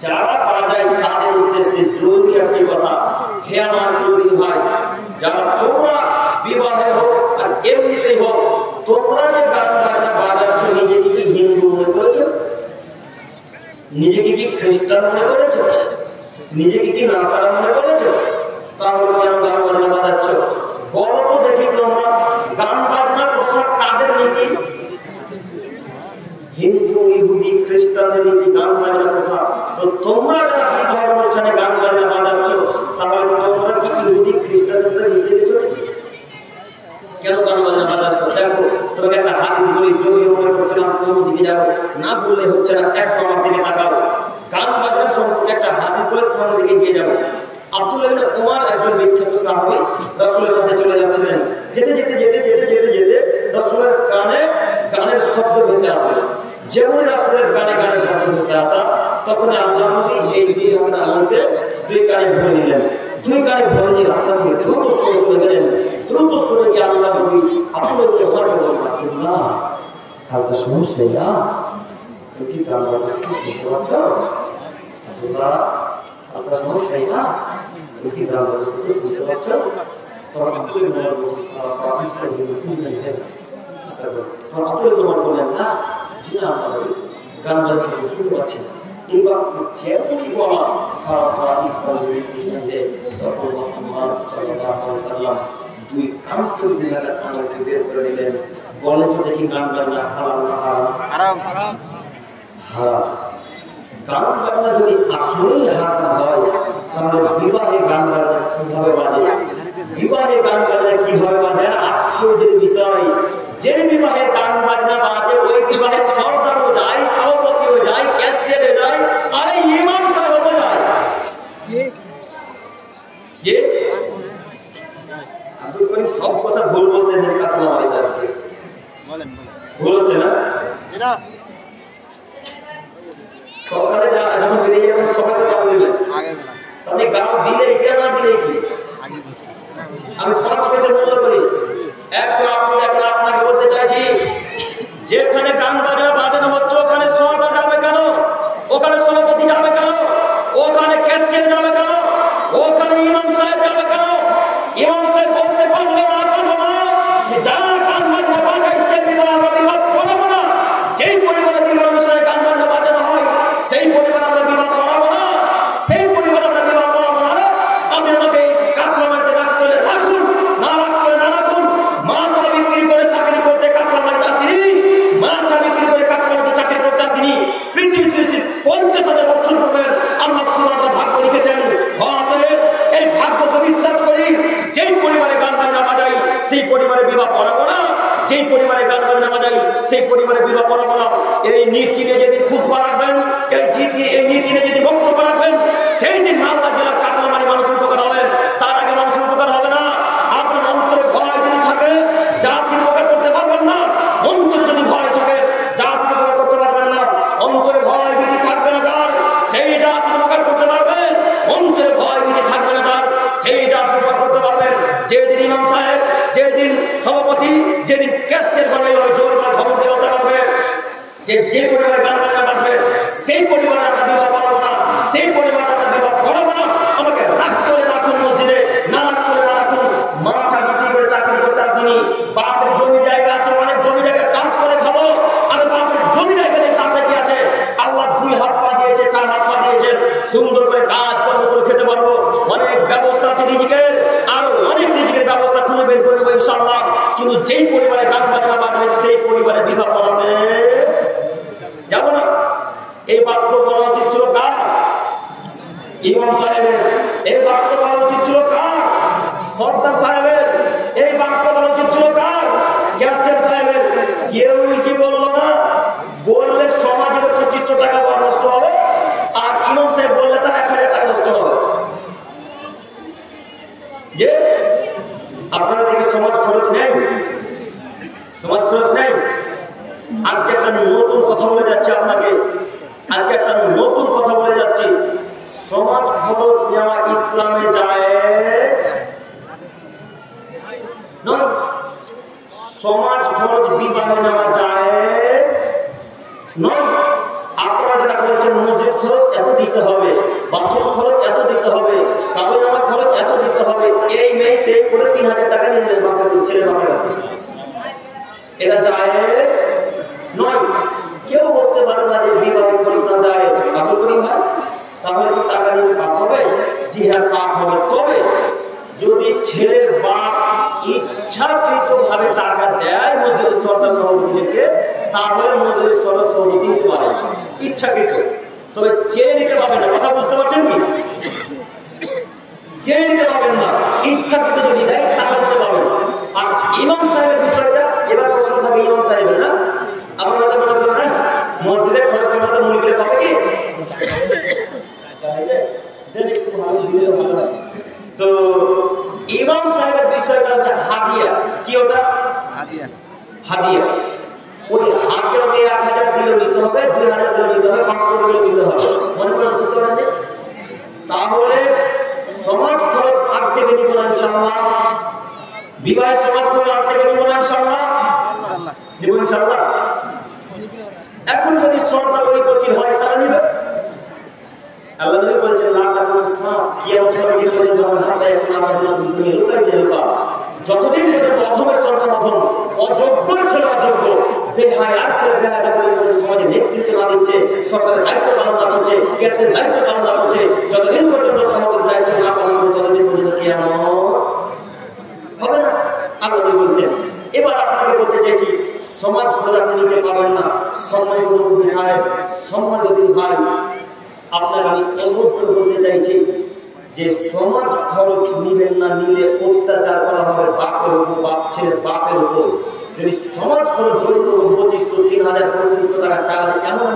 যারা বাজায় তাদের উদ্দেশ্যে জরুরি একটি কথা, হে আমার প্রিয় ভাই, যারা তোমরা বিবাহে হোক আর এমনিতেই হোক, তোমরা যে গান বাজনা বাজাচ্ছ, নিজেকে কি হিন্দু মনে করেছো? নিজেকে কি খ্রিস্টান মনে করেছো? নিজেকে কি নাসারা মনে করেছো? তাহলে কেন গান বাজনা বাজাচ্ছ? বলো তো দেখি, তোমরা গান বাজনা প্রথা কাদের নীতি? হিন্দু, ইহুদি, খ্রিস্টানদের নীতি গান বাজনা প্রথা। তো তোমরা যারা বিবাহের অনুষ্ঠানে গান বাজনা বাজাচ্ছ, তাহলে তোমরা কি ইহুদি, খ্রিস্টানের সাথে মিশে গেছো? কেন গান বাজনা বাজাচ্ছ? দেখো, তোমাকে একটা হাদিস বলি, যদিও মনে করছিলাম কোন দিকে যাবো, না বললে হচ্ছে না, একটু আমার দিকে তাকাও। গান বাজনা সম্পর্কে একটা হাদিস বলে সামনের দিকে গিয়ে যাবো। আব্দুল্লাহ ইবনে উমর একজন বিখ্যাত সাহাবী, রাসূলের সাথে চলে যাচ্ছিলেন। যেতে যেতে যেতে যেতে যেতে যেতে রাসূলের কানে গানের শব্দ ভেসে আসলো। যেমন রাসূলের কানে গানের শব্দ ভেসে আসা, তখন আল্লাহ নবী এই দুই হাত আঙুলকে দুই কানে ভরে নিলেন। দুই কানে ভরে নিয়ে রাস্তা থেকে দ্রুত সরে চলে গেলেন। দ্রুত সরে গিয়ে আল্লাহ নবী আব্দুল্লাহ ইবনে উমরকে বললেন, আব্দুল্লাহ, হালকা সমস্যা, তুমি কি গান বাজনা শুনতে পাচ্ছ? আব্দুল্লাহ, হালকা সমস্যা, তুমি কি গান বাজনা শুনতে পাচ্ছ? তখন আব্দুল্লাহ ইবনে উমর বলছেন, তখন আব্দুল্লাহ ইবনে উমর বললেন, না, জি না, গান বাজনা শুনতে পাচ্ছি না। এবার যেমনই বলা তখন মুহাম্মদ সাল্লাল্লাহু আলাইহি সাল্লাম দুই কান থেকে বিড়ালের আঙুলকে বের করে নিলেন। বলেন তো দেখি, গান বাজনা হারাম না হারাম? হারাম। হারাম। গান বাজনা যদি আসলেই হারাম হয়, তাহলে বিবাহে গান বাজনা কিভাবে বাজে? বিবাহে গান বাজনা কিভাবে বাজে? আশ্চর্যের বিষয়, যে বিবাহে গান বাজনা বাজে, ওই বিবাহে সর্দারও যায়, সভাপতিও যায়, ক্যাশিয়ারও যায়, আরে ইমাম সাহেবও যায়। আব্দুল করিম সব কথা ভুল বলতেছে কাতলা বাড়িতে। আজকে ভুল হচ্ছে না? সকালে যখন বেরিয়ে যাবেন সবাই তো গাও দিবেন। আপনি গাও দিলে কি না দিলে কি? আমি 5 পয়সার মূল্য করি। একটু আপনি দেখেন, আপনাকে বলতে চাইছি, যেখানে গান বাজনা বাজানো হচ্ছে ওখানে সরকার যাবে কেন? ওখানে সভাপতি যাবে কেন? ওখানে ক্যাশিয়ার যাবে কেন? ওখানে ইমাম সাহেব যাবে কেন? ইমাম সাহেব বলতে পারলো না যে যারা গান বাজনা বাজায় সেই বিবাহ আমরা বিবাহ করাবো না। যেই পরিবারে বিবাহ অনুষ্ঠানে গান বাজনা বাজানো হয় সেই পরিবার আমরা বিবাহ করাবো না, সেই পরিবার আমরা বিবাহ করাবো না। আপনি আমাকে কাতলা মাটিতে রাখতে হলে রাখুন, না রাখতে হলে না রাখুন। মাথা বিক্রি করে চাকরি করতে কাতলা মাটিতে আসিনি, মাথা বিক্রি করে কাতলা মাটিতে চাকরি করতে আসিনি। পৃথিবী সৃষ্টির 50,000 বছর পূর্বে আল্লাহ সুবহানাহু ওয়া তাআলা ভাগ্য লিখেছেন। অতএব এই ভাগ্যকে বিশ্বাস করি, যেই পরিবারে গান বাজনা বাজাই সেই পরিবারে বিবাহ করাবো না, যেই পরিবারে গান বাজনা বাজাই সেই পরিবারে বিবাহ করাবো না। এই নীতি নিয়ে যেদিন খুতবা রাখবেন, এই নীতি নিয়ে যেদিন বক্তব্য রাখবেন, সেই দিন মালদা জেলার কাতলামারি মানুষের উপকার হবেন, তার আগে মানুষের উপকার হবে না। আপনার অন্তরে ভয় যদি থাকে, জাতির উপকার করতে পারবেন না। অন্তরে যদি ভয় থাকে, জাতির উপকার করতে পারবেন না। অন্তরে ভয় যদি থাকবে না যার, সেই জাতির উপকার করতে পারবেন। অন্তরে ভয় যদি থাকবে না যার, সেই জাতির উপকার করতে পারবেন। যেদিন ইমাম সাহেব, যেদিন সভাপতি, যেদিন ক্যাশিয়ার করবে, এইভাবে জোর করে খবর দিয়ে হতে পারবে যে পরিবারে গান বাজনা বাজবে সেই পরিবারে আমরা বিবাহ করাবো না, সেই পরিবারে আমরা বিবাহ করাবো না। আমাকে রাখতে হলে রাখুন মসজিদে, তুমি বাপের জমি জায়গা আছে, অনেক জমি জায়গা চাষ করে খাবো, আর বাপের জমি জায়গা নেই, তাতে কি আছে? আল্লাহ 2 হাত পা দিয়েছে, 4 হাত পা দিয়েছেন, সুন্দর করে কাজ কর্ম করে খেতে পারবো, অনেক ব্যবস্থা আছে রিজিকের, আর অনেক রিজিকের ব্যবস্থা খুঁজে বের করে নেবো ইনশাআল্লাহ। কিন্তু যেই পরিবারে গান বাজনা বাজবে সেই পরিবারে বিবাহ করাতে যাবো না। এই বাক্য বলা উচিত ছিল কার? ইমাম সাহেবের। এই বাক্য বলা উচিত ছিল কার? সর্দার সাহেবের। এই বাক্য বলা উচিত ছিল কার? ক্যাস্টের সাহেবের। কেউ কি বললো না? বললে সমাজের 2500 টাকা নষ্ট হবে, আর ইমাম সাহেব বললে তার 1000 টাকা নষ্ট হবে। যে আপনারা দিকে সমাজ খরচ নেই, সমাজ খরচ নেই। আজকে একটা নতুন কথা বলে যাচ্ছে আপনাকে, আজকে একটা নতুন কথা বলে যাচ্ছি। সমাজ খরচ নেওয়া ইসলামে যায় নয়, সমাজ খরচ বিবাহে নেওয়া যায় নয়। আপনারা যারা বলছেন মসজিদ খরচ এত দিতে হবে, বাথরুম খরচ এত দিতে হবে, কাবিননামা খরচ এত দিতে হবে, এই নেই সেই করে 3000 টাকা নিয়ে নেন বাপের ছেলে বাপের কাছ থেকে, এটা যায় নয়। কেউ বলতে পারে না যে বিবাহের খরচ না যায়। আব্দুল করিম ভাই, তাহলে কি টাকা নিয়ে পাপ হবে? জি হ্যাঁ, পাপ হবে। তবে যদি ছেলের বাপ ইচ্ছাকৃত ভাবে টাকা দেয় মসজিদের সরকার সভাপতিদেরকে, তাহলে মসজিদের সরকার সভাপতি নিতে পারে ইচ্ছাকৃত, তবে চেয়ে নিতে পারবেন না। কথা বুঝতে পারছেন কি? চেয়ে নিতে পারবেন না, ইচ্ছাকৃত যদি দেয় টাকা নিতে পারবেন। আর ইমাম সাহেবের বিষয়টা এবার প্রশ্ন থাকে ইমাম সাহেবের না, আপনারা তো মনে করেন না মসজিদের খরচ করতে তো মুরগিরে পাবে কি? তো ইমাম সাহেবের বিষয়টা হচ্ছে হাদিয়া। কি ওটা? হাদিয়া। হাদিয়া। ওই হাতে ওকে 1000 দিলেও নিতে হবে, 2000 দিলেও নিতে হবে, 500 দিলেও নিতে হবে। মনে করেন, বুঝতে পারেন? তাহলে সমাজ খরচ আজ থেকে নিব না ইনশাআল্লাহ। বিবাহের সমাজ খরচ আজ থেকে নিব না ইনশাআল্লাহ। নিব ইনশাআল্লাহ। এখন যদি সর্দার ওই বকিল হয় তারা নিবে। আল্লাহ নবী বলেছেন লা তাকুন সাত, কিয়ামতের দিন পর্যন্ত হবে হাত্তা ইয়াকুন আসাদুস মিন দুনিয়া লুকাই দেলকা। যতদিন পর্যন্ত অধমের সন্তান অধম, অযোগ্য ছেলে অযোগ্য, বেহায়ার ছেলে বেহায়া পর্যন্ত সমাজে নেতৃত্ব না দিচ্ছে, সরকারের দায়িত্ব পালন না করছে, ক্যাশের দায়িত্ব পালন না করছে, যতদিন পর্যন্ত সমাজের দায়িত্ব না পালন করে ততদিন পর্যন্ত কিয়ামত হবে না। আল্লাহ নবী বলছেন। এবার আপনাকে বলতে চাইছি, সমাজ খরচ আপনি নিতে পারবেন না। সম্মানিত মুরব্বী সাহেব, সম্মানিত ভাই, আপনাকে আমি অনুরোধ করে বলতে চাইছি যে সমাজ খরচ নিবেন না, নিলে অত্যাচার করা হবে বাপের উপর, বাপ ছেলের বাপের উপর। যদি সমাজ খরচ জড়িত 2500, 3000, 3500 টাকা, 4000, এমন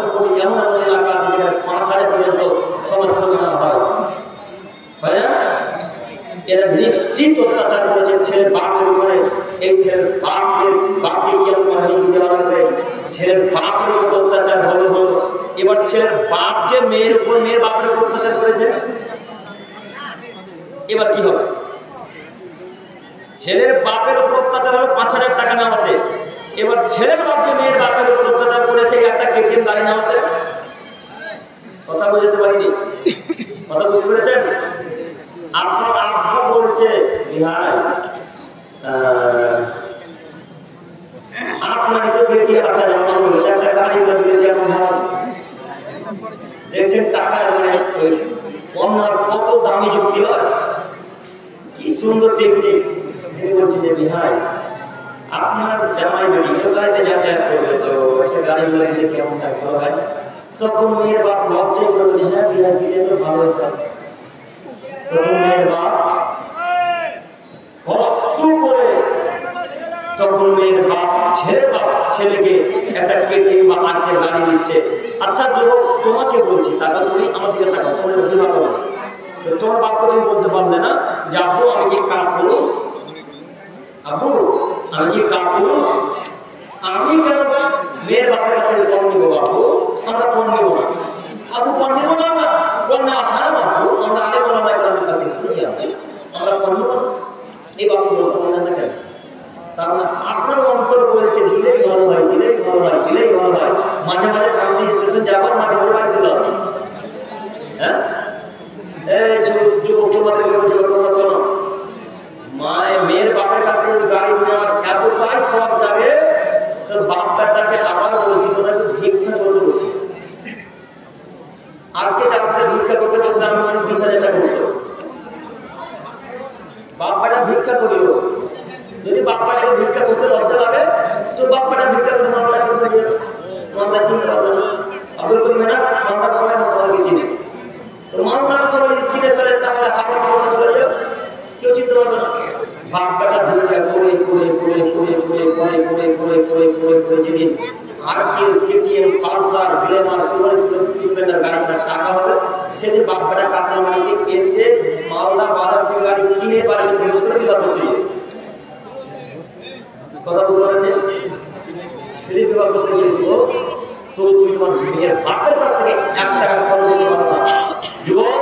এমন এলাকা আছে যেখানে 5000 পর্যন্ত সমাজ খরচ নেওয়া হয়, হয় না? এরা নিশ্চিত অত্যাচার করেছেন ছেলের বাপের উপরে। এই ছেলের বাপকে কি আপনার দেওয়া হয়েছে? ছেলের বাপের উপর অত্যাচার হলো। এবার ছেলের বাপ যে মেয়ের উপর, মেয়ের বাপের উপর অত্যাচার করেছে, এবার কি হবে? ছেলের বাপের উপর অত্যাচার হলো 5000 টাকা নেওয়াতে। এবার ছেলের বাপ যে মেয়ের বাপের উপর অত্যাচার করেছে একটা কেটিএম গাড়ি নেওয়াতে। কথা বুঝতে পারিনি? কথা বুঝতে পেরেছেন? আপনার আব্বু বলছে ভাই আপনারই তো বেটি আসা যাওয়া করবে, একটা গাড়ি দিলে কেমন হয়? দেখছেন টাকা মানে অন্যার কত দামি যুক্তি হয়, কি সুন্দর টেকনিক। বলছি যে ভাই আপনার জামাই বেটি তো গাড়িতে যাতায়াত করবে, তো একটা গাড়িগুলো দিলে কেমন থাকতে হয়? তখন মেয়ের বাপ লজ্জায় করবে যে হ্যাঁ বিহার দিলে তো ভালো হয়। তখন মেয়ের বাপ কষ্ট করে, তখন মেয়ের বাপ ছেলের বাপ ছেলেকে একটা কেটিএম বা আটটে গাড়ি দিচ্ছে। আচ্ছা যুবক, তোমাকে বলছি, টাকা তুমি আমার দিকে টাকা, তোমার বিবাহ করো। তোমার বাপকে তুমি বলতে পারলে না যে আব্বু আমি কি কাপুরুষ? আব্বু আমি কি কাপুরুষ? আমি কেন মেয়ের বাপের কাছ থেকে কম নিবো? বাবু আমরা কম নিবো না। আব্বু কম নিবো না, আমরা কম নেওয়া হারাম। আব্বু আমরা আগে বলা নাই কারণ কাছ থেকে শুনেছি আপনি, আমরা কম নিবো না। এই বাবু বলতে পারলেন না কেন? তার মানে আপনার অন্তর বলেছে দিলেই ভালো হয়, দিলেই ভালো হয়, দিলেই ভালো হয়। মাঝে মাঝে সামসি স্টেশন যাবার মাঝে মাঝে বাড়ি চলে আসবে। হ্যাঁ, এই যুবক তোমাদেরকে বলছে, তোমরা শোনো, মেয়ের বাপের কাছ থেকে গাড়ি কিনে আমার বাপ্পাটাকে ভিক্ষা করতে লজ্জা লাগে, তো বাপ্পাটা ভিক্ষা করতে মামলা কিছু মামলা চিনতে পারবে না। আব্দুল করিমে না মামলার সবাই সবাইকে চিনে, তো মামলাটা সবাই চিনে ফেলে, তাহলে হাওয়া সবাই চলে যাবে, কেউ চিনতে পারবে না। বাপ্পাটা ভিক্ষা করে করে করে করে করে করে করে করে করে করে করে যেদিন আরকের KTM Pulsar Glamour Super Splendor গাড়ি কেনার টাকা হবে, সেদিন বাপ্পাটা কাঁচামাটিতে এসে মালদা বাজার থেকে গাড়ি কিনে বাড়িতে প্রবেশ করে বিবাহ করতে যাবে। কথা বুঝতে পারেন? সেদিন বিবাহ করতে গিয়েছিল, তো তুমি তোমার মেয়ের বাপের কাছ থেকে 1 টাকা খরচ নিতে পারো না। যুবক,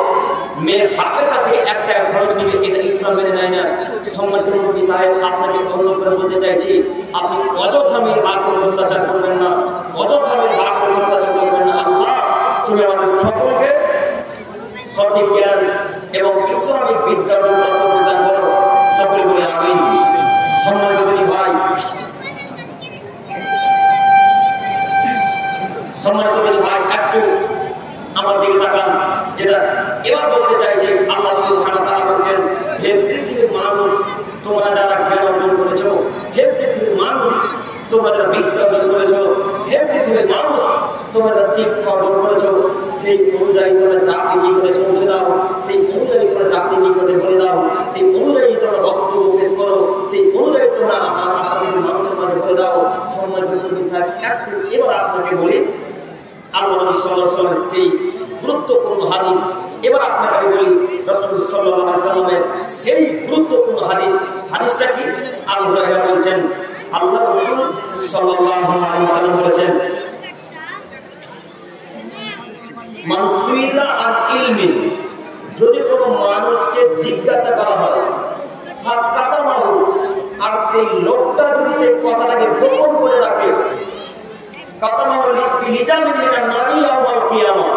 মেয়ের বাপের কাছ থেকে 1 টাকা খরচ নিবে, এটা ইসলাম মেনে নেয় না। সম্মানিত মুরব্বী সাহেব, আপনাকে অনুরোধ করে বলতে চাইছি, আপনি অযথা মেয়ের বাপের অত্যাচার করবেন না, অযথা মেয়ের বাপের অত্যাচার করবেন না। আল্লাহ তুমি আমাদের সকলকে সঠিক জ্ঞান এবং ইসলামিক বিদ্যার উপর দান করো, সকলে বলে আমিন। সম্মানিত দিনী ভাই, সম্মানিত দিনী ভাই, একটু আমার দিকে তাকান। যেটা এবার বলতে চাইছি, আল্লাহ সুবহানাহু ওয়া তাআলা বলেন, হে পৃথিবীর মানুষ, তোমরা যারা জ্ঞান অর্জন করেছো, হে পৃথিবীর মানুষ তোমরা যারা বিদ্যা অর্জন করেছো, হে পৃথিবীর মানুষ তোমরা যারা শিক্ষা অর্জন করেছো, সেই অনুযায়ী তোমরা জাতির নিকটে পৌঁছে দাও, সেই অনুযায়ী তোমরা জাতির নিকটে বলে দাও, সেই অনুযায়ী তোমরা বক্তব্য পেশ করো, সেই অনুযায়ী তোমরা আমার সাধারণ মানুষের মাঝে বলে দাও। সম্মানিত বিষয়, একটু এবার আপনাকে বলি, আল্লাহ নবী সাল্লাল্লাহু আলাইহি ওয়াসাল্লামের সেই গুরুত্বপূর্ণ হাদিস, এবার আপনাকে বলি রাসূল সাল্লাল্লাহু আলাইহি ওয়াসাল্লামের সেই গুরুত্বপূর্ণ হাদিস। হাদিসটা কি? আবু হুরায়রা বলেন, আল্লাহ রাসূল সাল্লাল্লাহু আলাইহি ওয়াসাল্লাম বলেছেন, মান সুইলা আন ইলমিন, যদি কোনো মানুষকে জিজ্ঞাসা করা হয়, ফাকাতামাহু, আর সেই লোকটা যদি সেই কথাটাকে গোপন করে রাখে, কাতামাহু লিজামিন মিনান নারি ইয়াউমাল কিয়ামা,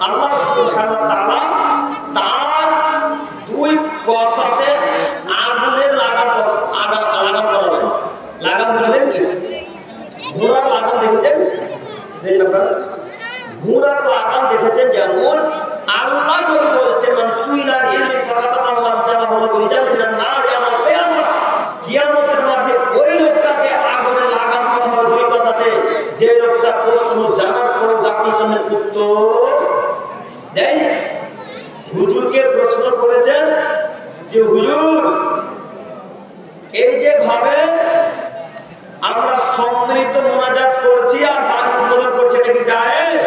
আল্লাহ সুবহানাহু ওয়া তাআলা তার 2 কসাতে আগুনের লাগাম করাবেন। লাগাম বুঝলেন কি? ঘোড়ার লাগাম দেখেছেন? ঘোড়ার লাগাম দেখেছেন? যেমন আল্লাহ যদি বলছেন, মান সুইলা ইলমি ফাকাতামাহু লিজামিন মিনান নারি ইয়াউমাল কিয়ামা, কিয়ামতের মাঠে ওই লোকটাকে আগুনে লাগাম করা হবে 2 কসাতে, যে লোকটা প্রশ্ন জানার পর জাতির সামনে উত্তর দেয়। হুজুরকে প্রশ্ন করেছেন যে, হুজুর, এই যে ভাবে আমরা সম্মিলিত মোনাজাত করছি আর বাড়ি উদ্বোধন করছি, এটা কি জায়েজ?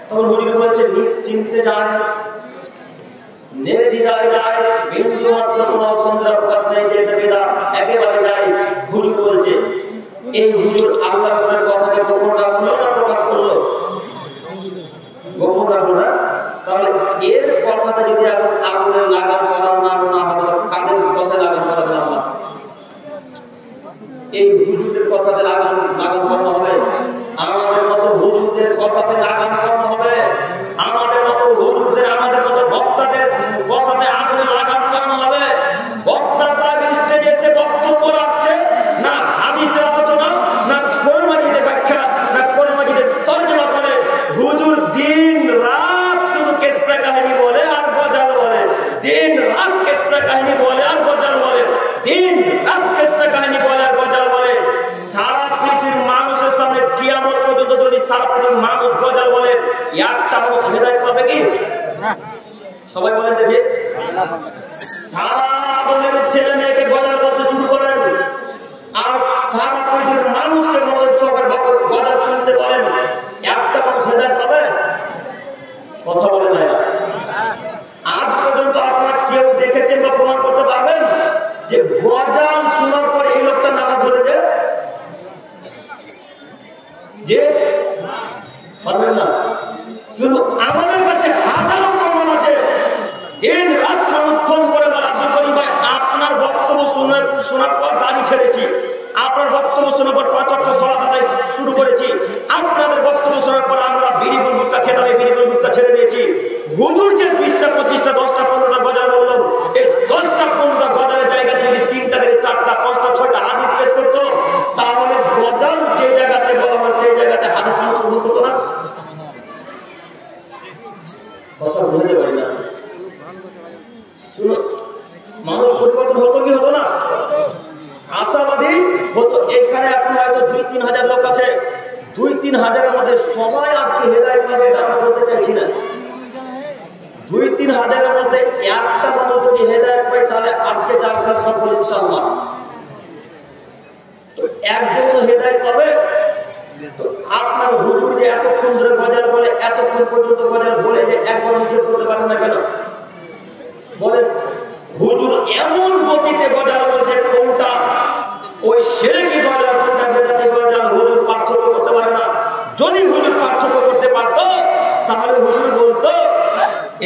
তখন হুজুর বলছে, নিশ্চিন্তে জায়েজ, নির্দ্বিধায় জায়েজ, বিন্দু মাত্র কোনো সন্দেহ প্রকাশ নেই যে এটা বিদআত, একেবারে জায়েজ। হুজুর বলছে, এই হুজুর আল্লাহ রাসূলের কথাকে গোপন রাখলো না প্রকাশ করলো? গোপন রাখলো না। তাহলে এর কথাতে যদি এখন আগুনের লাগাম করানো না হবে, কাদের কথা লাগাম করাবে? আল্লাহ। এই হুজুরদের কথাতে লাগাম করানো হবে, আমাদের মতো হুজুরদের কথাতে লাগাম করানো হবে, আমাদের মতো হুজুরদের, আমাদের মতো বক্তাদের কথাতে আগুনের লাগাম করানো হবে। বক্তা সাহেব স্টেজে এসে বক্তব্য রাখছে, না হাদিসের আলোচনা, না কোরআন মাজিদের ব্যাখ্যা, না কোরআন মাজিদের তরজমা করে। হুজুর দিন রাত শুধু কিসসা কাহিনী বলে আর গজল বলে, দিন রাত কিসসা কাহিনী বলে আর গজল বলে, দিন রাত কিসসা কাহিনী বলে আর গজল বলে। সারা পৃথিবীর মানুষের সামনে কিয়ামত পর্যন্ত যদি সারা পৃথিবীর মানুষ গজল বলে, একটা মানুষ হেদায়েত পাবে কি? সবাই বলেন দেখি। সারা আদমের ছেলে মেয়েকে গজল বলতে শুরু করেন, আর সারা পৃথিবীর মানুষকে মনোযোগ সহকারে গজল শুনতে বলেন, একটা মানুষ হেদায়েত পাবে? কথা বলে না। আজ পর্যন্ত আপনারা কেউ দেখেছেন বা প্রমাণ করতে পারবেন যে গজল শোনার পর এই লোকটা নামাজ ধরেছে? যে পারবেন না। কিন্তু আমাদের কাছে হাজারো প্রমাণ আছে। দিন রাত মানুষ ফোন করে বলে, আব্দুল করিম ভাই, আপনার বক্তব্য শোনার পর দাড়ি ছেড়েছি, আপনার বক্তব্য শোনার পর 5 ওয়াক্ত সালাত আদায় শুরু করেছি, আপনাদের বক্তব্য শোনার পর আমরা বিড়ি গুটখা খেতাম, বিড়ি গুটখা ছেড়ে দিয়েছি। হুজুর যে 20টা 25টা 10টা 15টা গজল বলল, এই 10টা 15টা গজলের জায়গায় যদি 3টা থেকে 4টা 5টা 6টা হাদিস পেশ করতো, তাহলে গজল যে জায়গাতে বলা হয় সেই জায়গাতে হাদিস মানুষ শুরু করতো না। কথা বলতে পারি না। শুনো, মানুষ পরিবর্তন হতো কি হতো না? আশাবাদী বলতো এখানে এখন হয়তো 2-3 হাজার লোক আছে, 2-3 হাজারের মধ্যে সবাই আজকে হেদায়েত পাবে এটা আমরা বলতে চাইছি না। 2-3 হাজারের মধ্যে একটা মানুষ যদি হেদায়েত পায় তাহলে আজকে জালসার সফল ইনশাআল্লাহ। তো একজন তো হেদায়েত পাবে। তো আপনার হুজুর যে এতক্ষণ ধরে গজল বলে, এতক্ষণ পর্যন্ত গজল বলে যে একবার নিষেধ করতে পারেন না কেন বলেন? হুজুর এমন গতিতে গজল বলছে, কোনটা ওই শিরকি গজল কোনটা বেদাতি গজল হুজুর পার্থক্য করতে পারে না। যদি হুজুর পার্থক্য করতে পারত তাহলে হুজুর বলতো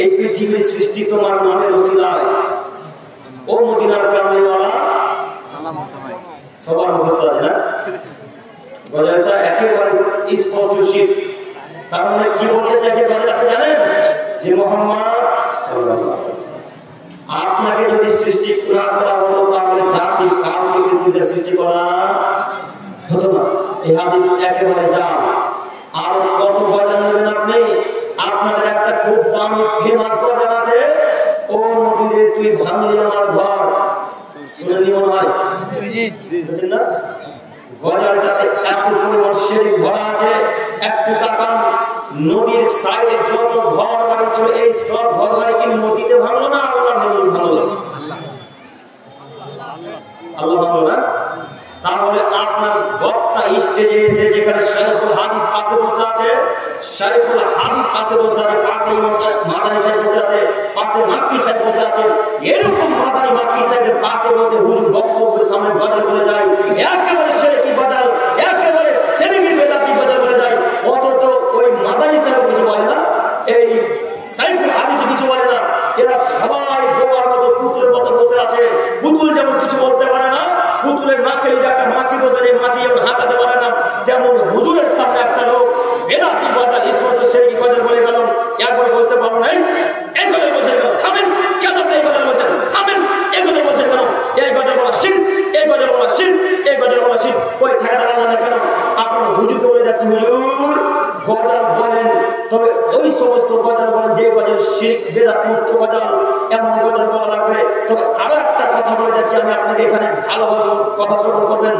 এই পৃথিবীর সৃষ্টি তোমার নামের ওসিলায়, ও মদিনার কামলিওয়ালা সবার মুখস্থ আছে না? গজলটা একেবারে স্পষ্ট শিরক। তার মানে কি বলতে চাইছে গজল আপনি জানেন? যে মুহাম্মদ সাল্লাল্লাহু আলাইহি ওয়াসাল্লাম আপনাকে যদি সৃষ্টি না করা হতো তাহলে জাতি কাউকে পৃথিবীতে সৃষ্টি করা হতো না। এই হাদিস একেবারে জাল। আর কত গজল নেবেন আপনি? আপনাদের একটা খুব দামি ফেমাস গজল আছে, ও নবীরে তুই ভাঙলি আমার ঘর, শুনেননি মনে হয়? বুঝলেন না? গজলটাতে এত পরিমাণ শিরক ভরা আছে। একটু তাকান, নদীর সাইডে যত ঘর বাড়ি ছিল এই সব ঘর বাড়ি কি নদীতে ভাঙলো না আল্লাহ ভাঙলো? আল্লাহ ভাঙলো না? তাহলে আপনার বক্তা স্টেজে এসে যেখানে শাইখুল হাদিস পাশে বসে আছে, শাইখুল হাদিস পাশে বসে আছে, পাশে ইমাম মাদানী সাহেব বসে আছে, পাশে মাক্কি সাহেব বসে আছে, এরকম মাদানী মাক্কি সাহেবের পাশে বসে হুজুর বক্তব্যের সামনে গজল বলে যায়, একেবারে শিরকি গজল, একেবারে শিরকি বেদাতি গজল বলে যায়। অথচ ওই মাদানী সাহেব কিছু বলে না, এই শাইখুল হাদিস কিছু বলে না। এরা সবাই বোবার মতো পুতুলের মতো বসে আছে। পুতুল যেমন কিছু বলতে পারে না, পুতুলের না খেলে যে একটা মাছি বসে, এই মাছি যেমন হাঁটাতে পারে না, তেমন হুজুরের সামনে একটা লোক বেদাতি গজল স্পষ্ট শিরকি গজল বলে গেল। একবার বলতে পারবো না এই গজল বলছেন কেন, থামেন, কেন আপনি এই গজল বলছেন, থামেন, এই গজল বলছেন কেন, এই গজল বলা শিরক, এই গজল বলা শিরক, এই গজল বলা শিরক। ওই ঠেকাতে পারলেন না কেন? আপনার হুজুরকে বলে যাচ্ছি হুজুর গজল বলেন, তবে ওই সমস্ত গজল বলেন যে গজল শিরক বেদাত মুক্ত গজল, এমন গজল বলা লাগবে। তবে আরো একটা কথা বলে যাচ্ছি আমি আপনাকে, এখানে ভালোভাবে কথা শ্রবণ করবেন,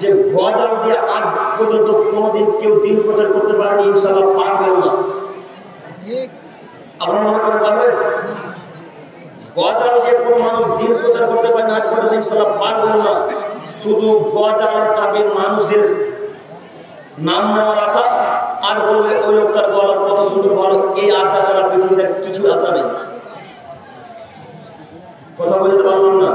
যে গজল দিয়ে আজ পর্যন্ত কোনোদিন কেউ দিন প্রচার করতে পারেনি, ইনশাআল্লাহ পারবেও না। আপনারা মনে করেন পারবেন? গজল দিয়ে কোনো মানুষ দিন প্রচার করতে পারে না আজ পর্যন্ত, ইনশাআল্লাহ পারবেও না। শুধু গজলে থাকে মানুষের নাম নেওয়ার আশা, আর বলবে ওই লোকটার গলা কত সুন্দর ভালো, এই আশা ছাড়া পৃথিবীতে কিছু আশা নেই। কথা বলতে পারলাম না?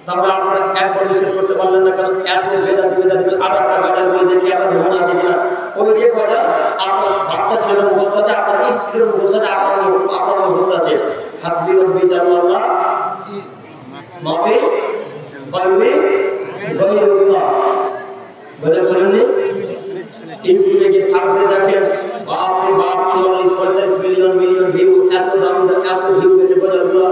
তাহলে আপনারা একবার নিষেধ করতে পারলেন না কেন? এত বেদাতি বেদাতি। আরো একটা গজল বলে দেখি আপনার মনে আছে কিনা। ওই যে গজল আপনার বাচ্চা ছেলের মুখস্থ আছে, আপনার স্ত্রীর মুখস্থ আছে, আপনার মুখস্থ আছে, হাসবি রব্বি জাল্লাল্লাহ মাফি কলবি গায়রুল্লাহ। গজল শুনেননি? ইউটিউবে গিয়ে সার্চ দিয়ে দেখেন, বাপরে বাপ 44-45 মিলিয়ন ভিউ, এত দামি এত ভিউ পেয়েছে গজলগুলো।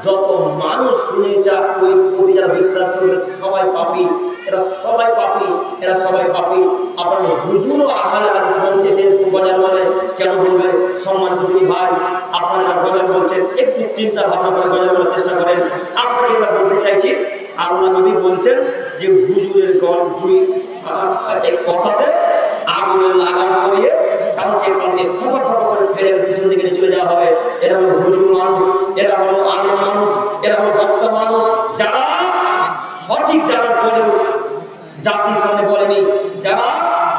যত মানুষ শুনে যাক, ওই প্রতি যারা বিশ্বাস করে সবাই পাপী, এরা সবাই পাপী, এরা সবাই পাপী। আপনার হুজুরও আহলে হাদিস বলছে সে গজল বলে, কেন বলবে? সম্মানিত তিনি ভাই, আপনারা যারা গজল বলছেন একটু চিন্তা ভাবনা করে গজল বলার চেষ্টা করেন। আপনাকে এবার বলতে চাইছি, আল্লাহ নবী বলছেন যে হুজুরের গলগুলি কষাতে আগুনের লাগাম করিয়ে টানতে টানতে খপর খপর করে ফেরে পিছন দিকে চলে যাওয়া হবে। এরা হলো হুজুর মানুষ, এরা হলো আলেম মানুষ, এরা হলো বক্তা মানুষ, যারা সঠিক জানার পরেও জাতির সামনে বলেনি, যারা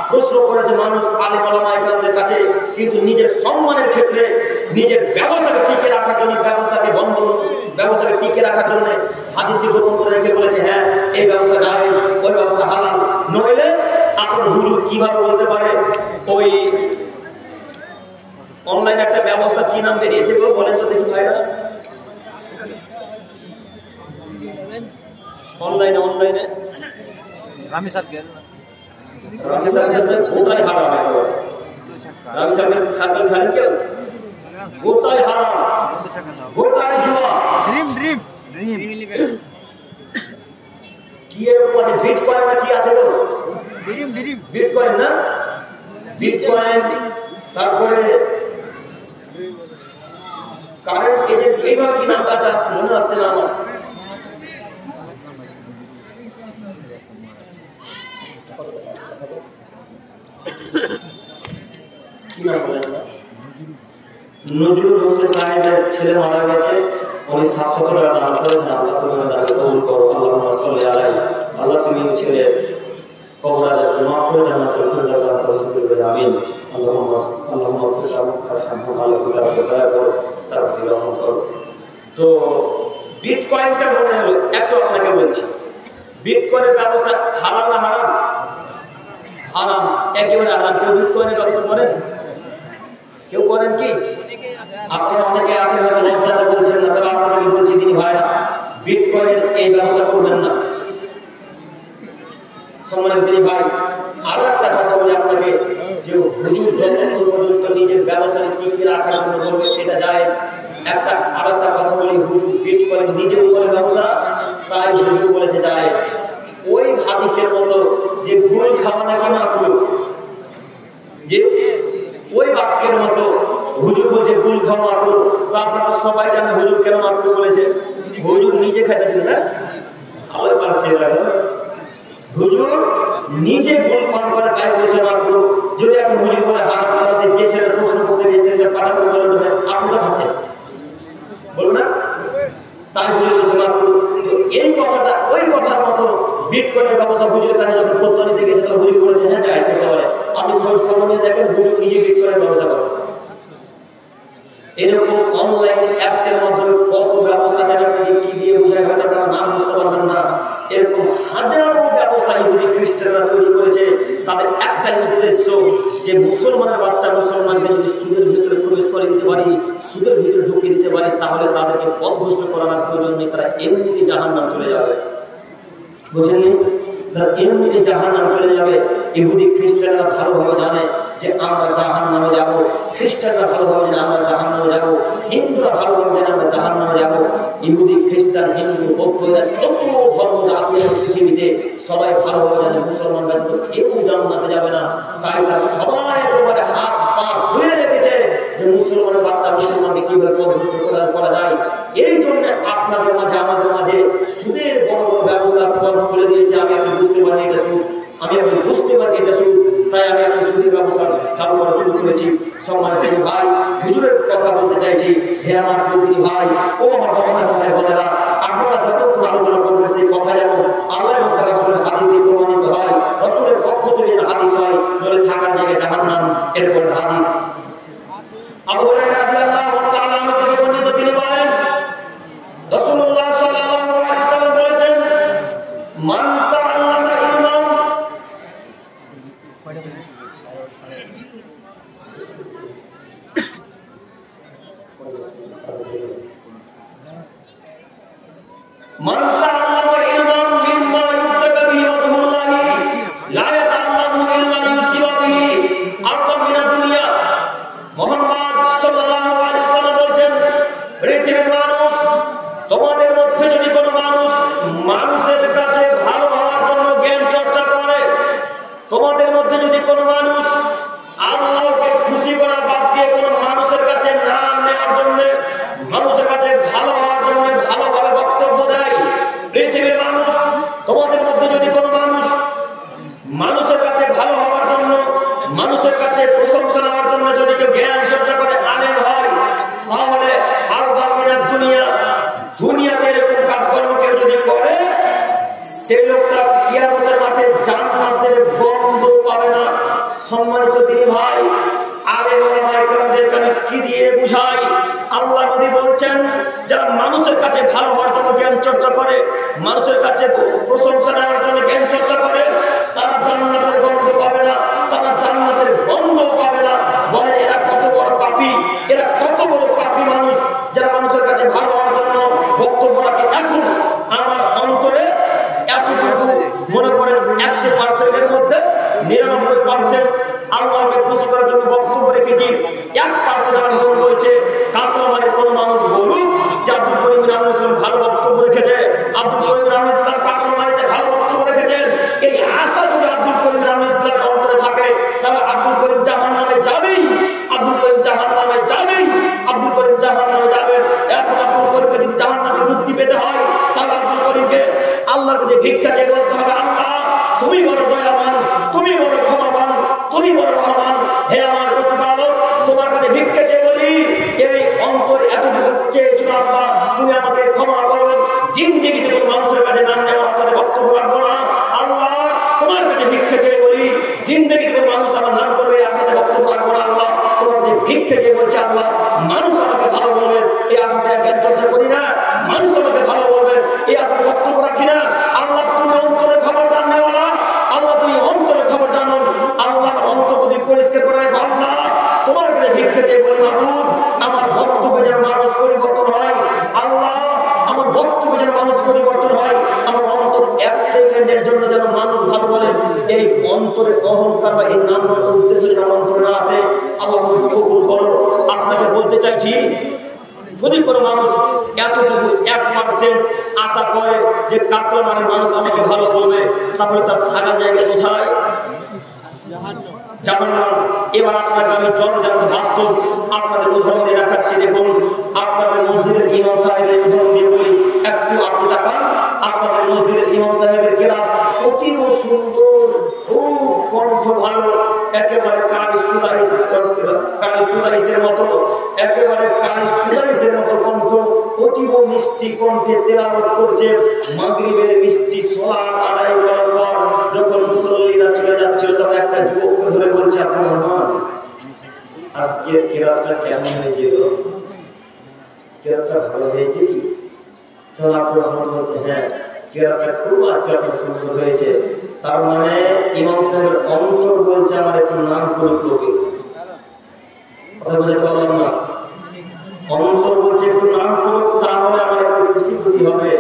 প্রশ্ন করেছে মানুষ আলেম ওলামা ইকরামদের কাছে, কিন্তু নিজের সম্মানের ক্ষেত্রে নিজের ব্যবসাকে টিকে রাখার জন্য, ব্যবসাকে টিকে রাখার জন্য হাদিসকে গোপন করে রেখে বলেছে হ্যাঁ এই ব্যবসা জায়েজ, ওই ব্যবসা হালাল। নইলে আপনার হুজুর কিভাবে বলতে পারে ওই অনলাইনে একটা ব্যবসা কি নাম বেরিয়েছে গো বলেন তো দেখি ভাইরা? অনলাইনে রামি সার্কেল, গোটাই হারাম। রামি সার্কেল খালেন কেউ? গোটাই হারাম, গোটাই জুয়া। ড্রিম কি এরকম আছে? বিটকয়েন না কি আছে গো? বিটকয়েন না, বিটকয়েন, তারপরে কারেন্ট এজেন্সি, এইভাবে কি নাম আছে মনে আসছে না আমার। নজরুল হোসেন সাহেবের ছেলে মারা গেছে, উনি 700 টাকা দান করেছেন। আল্লাহ তুমি তাকে কবুল করো। আল্লাহুম্মা সাল্লি আলাইহি। আল্লাহ তুমি ছেলের কবর আযাবকে মাফ করে জান্নাতুল ফিরদাউস দান করো। আমিন। আল্লাহুম্মা আরহামহু। আল্লাহ তুমি তার উপর দয়া করো, তার প্রতি রহম করো। তো বিটকয়েনটা মনে হলো একটু আপনাকে বলছি, বিটকয়েনের ব্যবসা হারাম না হারাম? হারাম, একেবারে হারাম। কেউ বিটকয়েনের ব্যবসা করেন? কেউ করেন কি? আপনারা অনেকে আছেন হয়তো লজ্জাতে বলছেন না, তবে আপনাদেরকে বলছি তিনি ভাইরা, বিটকয়েনের এই ব্যবসা করবেন না। সম্মানিত তিনি ভাই, আরো একটা কথা বলি আপনাকে, যে হুজুর যতক্ষণ পর্যন্ত নিজের ব্যবসায় টিকিয়ে রাখার জন্য বলবে এটা যায়। একটা আর একটা কথা বলি, হুজুর বিটকয়েন নিজের উপরে ব্যবসা, তাই হুজুর বলেছে যায়। ওই হাদিসের মতো যে গুল খাওয়া নাকি মাকরুহ, যে ওই বাক্যের মতো হুজুর বলছে গুল খাওয়া মাকরুহ। তো আপনারা সবাই জানেন হুজুর কেন মাকরুহ বলেছে। হুজুর নিজে খেতে দিন না, ভালো পারছে হুজুর নিজে গুল পান করে তাই বলেছে মাকরুহ। যদি এখন হুজুর বলে হারাম করাতে, যে ছেলে প্রশ্ন করতে গিয়েছে পাঠাতে বলে আপনি তো খাচ্ছেন, বলবো না? তাই হুজুর বলেছে মাকরুহ। তো এই কথাটা ওই কথার মতো বিটকয়েনের ব্যবসা হুজুরের কাছে যখন তথ্য নিতে গেছে তখন হুজুর বলেছে হ্যাঁ জায়েজ করতে পারে। আপনি খোঁজ খবর নিয়ে দেখেন হুজুর নিজে বিটকয়েনের ব্যবসা করেন। এরকম অনলাইন অ্যাপস এর মাধ্যমে কত ব্যবসা যেন আপনাকে কি দিয়ে বোঝায় হয়তো আপনারা নাম বুঝতে পারবেন না। এরকম হাজারো ব্যবসা ইহুদি খ্রিস্টানরা তৈরি করেছে। তাদের একটাই উদ্দেশ্য যে মুসলমানের বাচ্চা মুসলমানকে যদি সুদের ভিতরে প্রবেশ করে দিতে পারি, সুদের ভিতরে ঢুকিয়ে দিতে পারি, তাহলে তাদেরকে পথভ্রষ্ট করার প্রয়োজন নেই, তারা এমনিতে জাহান্নাম চলে যাবে। বুঝেননি? তারা এমনিতে জাহান্নাম চলে যাবে। ইহুদি খ্রিস্টানরা ভালোভাবে জানে যে আমরা জাহান্নামে যাব, খ্রিস্টানরা ভালোভাবে জানে আমরা জাহান্নামে যাব, হিন্দুরা ভালোভাবে জানে আমরা জাহান্নামে যাব। ইহুদি খ্রিস্টান হিন্দু বৌদ্ধ এরা যত ধর্ম জাতি আছে পৃথিবীতে সবাই ভালোভাবে জানে মুসলমান ব্যতীত কেউ জান্নাতে যাবে না। তাই তারা সবাই একেবারে হাত পা ধুয়ে রেখেছে যে মুসলমানের বাচ্চা মুসলমানকে কিভাবে পথভ্রষ্ট করা যায়। এই জন্য আপনাদের মাঝে আমাদের মাঝে সুদের বড় বড় ব্যবসার পথ খুলে দিয়েছে। আমি আপনি বুঝতে পারিনি এটা সুদ, আমি আপনি বুঝতে পারিনি এটা সুদ, তাই আমি আপনি সুদের ব্যবসা চালু করা শুরু করেছি। সম্মানিত ভাই, হুজুরের কথা বলতে চাইছি। হে আমার প্রিয় ভাই ও আমার বক্তা সাহেব বোনেরা, আপনারা যতক্ষণ আলোচনা করবেন সেই কথা যেন আল্লাহ এবং তার রাসূলের হাদিস দিয়ে প্রমাণিত হয়, রাসূলের পক্ষ থেকে যেন হাদিস হয়, নইলে থাকার জায়গায় জাহান্নাম। এরপর হাদিস আবু হুরায়রা রাদিয়াল্লাহু তাআলা আনহু থেকে বর্ণিত, তিনি বলেন রাসূলুল্লাহ সাল্লাল্লাহু আলাইহি ওয়াসাল্লাম বলেছেন, মান তাআল্লামা ইলমান মান তাআল্লামা ইলমান মিম্মা ইবতাগা বিহি ওয়াজহুল্লাহি লা ইয়াতাআল্লামু ইল্লা লিয়ুসিবা বিহি আরদাম মিনাদ দুনিয়া। মুহাম্মদ সাল্লাল্লাহু আলাইহি ওয়াসাল্লাম বলেছেন, পৃথিবীর মানুষ, তোমাদের মধ্যে যদি কোনো মানুষ মানুষের কাছে ভালো হওয়ার জন্য জ্ঞান চর্চা করে, তোমাদের মধ্যে যদি কোনো মানুষ আল্লাহকে খুশি করা বাদ দিয়ে কোনো মানুষের কাছে নাম নেওয়ার জন্য, মানুষের কাছে ভালো হওয়ার জন্য ভালোভাবে বক্তব্য দেয়, পৃথিবীর মানুষ, তোমাদের মধ্যে যদি কোনো মানুষ মানুষের কাছে ভালো হওয়ার জন্য, মানুষের কাছে প্রশংসা নেওয়ার জন্য যদি কেউ জ্ঞান চর্চা করে আলেম হয়, তাহলে আরদাম মিনাদ দুনিয়া, দুনিয়াতে এরকম কাজকর্ম কেউ যদি করে, সেই লোকটা কিয়ামতের মাঠে জান্নাতের গন্ধ পাবে না। সম্মানিত দিনী ভাই, আলেম ওলামায়ে কেরামদেরকে আমি কি দিয়ে বুঝাই? আল্লাহ নবী বলছেন, যারা মানুষের কাছে ভালো হওয়ার জন্য জ্ঞান চর্চা করে, মানুষের কাছে প্রশংসা নেওয়ার জন্য জ্ঞান চর্চা করে, তারা জান্নাতের গন্ধ পাবে না, তারা জান্নাতের গন্ধ পাবে না। বলে এরা কত বড় পাপী, এরা কত বড় পাপী মানুষ, যারা মানুষের কাছে ভালো হওয়ার জন্য বক্তব্য রাখে। এখন আমার অন্তরে এতটুকু মনে করেন 100% এর মধ্যে 99% আল্লাহকে খুশি করার জন্য বক্তব্য রেখেছি। 1% আমার মনে হয়েছে কাতলামানের কোন মানুষ বলুক যে আব্দুল করিম রাহুল ইসলাম ভালো বক্তব্য রেখেছে, আব্দুল করিম রাহুল ইসলাম কাতলামানিতে ভালো বক্তব্য রেখেছেন। এই আশা যদি আব্দুল করিম রাহুল ইসলামের অন্তরে থাকে, তাহলে আব্দুল করিম জাহান্নামে যাবেই, আব্দুল করিম জাহান্নামে যাবেই, আব্দুল করিম জাহান্নামে যাবেন। এখন আব্দুল করিমকে যদি জাহান্নামে মুক্তি পেতে হয়, তাহলে আব্দুল করিমকে আল্লাহর কাছে ভিক্ষা চেয়ে বলতে হবে, আল্লাহ ভিক্ষে চেয়ে বলি, জিন্দগি থেকে মানুষ আমার নাম করবে, এই আশাতে বক্তব্য রাখবো না আল্লাহ। তোমার যে ভিক্ষে চেয়ে বলছে আল্লাহ, মানুষ আমাকে ভালো বলবে, এই আশাতে জ্ঞান চর্চা করি না। মানুষ আমাকে ভালো বলবে, এই আশাতে বক্তব্য রাখি না। আল্লাহ তুমি অন্তরে খবর জাননেওয়ালা, আল্লাহ তুমি অন্তরে খবর জানো। আল্লাহ অন্তর যদি পরিষ্কার করে রাখো, আল্লাহ তোমার কাছে ভিক্ষে চেয়ে বলি মাবুদ, আমার বক্তব্যে যেন মানুষ পরিবর্তন হয়। আল্লাহ আমার বক্তব্যে যেন মানুষ পরিবর্তন হয়, আমার অন্তর এক সেকেন্ডের জন্য যেন মানুষ ভালো বলে। এই অন্তরে অহংকার বা এই নাম উদ্দেশ্য যেন অন্তর না আসে, আল্লাহ তুমি কবুল করো। আপনাকে বলতে চাইছি, যদি কোনো মানুষ এতটুকু 1% আশা করে যে কাতলা মানে মানুষ আমাকে ভালো বলবে, তাহলে তার থাকার জায়গা কোথায়? জাহান্নাম। এবার আপনাকে আমি জলজান্ত বাস্তব আপনাদের উদাহরণ দিয়ে দেখাচ্ছি। দেখুন, আপনাদের মসজিদের ইমাম সাহেবের উদাহরণ দিয়ে বলি, একটু আপনি তাকান। আপনাদের মসজিদের ইমাম সাহেবের কেরাত অতীব সুন্দর, খুব কণ্ঠ ভালো, একেবারে কারি সুদাইসের মতো, একেবারে কারি সুদাইসের মতো কণ্ঠ, অতীব মিষ্টি কণ্ঠে তেলাওয়াত করছে। মাগরিবের মিষ্টি সালাত আদায় করার পর যখন মুসল্লিরা চলে যাচ্ছিল, তখন একটা যুবককে ধরে বলছে, আব্দুর রহমান, আজকের কেরাতটা কেমন হয়েছে গো? কেরাতটা ভালো হয়েছে কি? তখন আব্দুর রহমান বলছে, হ্যাঁ কেরাতটা খুব আজকে আপনার সুন্দর হয়েছে। তার মানে ইমাম সাহেবের অন্তর বলছে আমার একটু নাম করুক লোকে। কথা বলতে পারলাম না? অন্তর বলছে একটু নাম করুক, তাহলে আমার একটু খুশি খুশি হবে।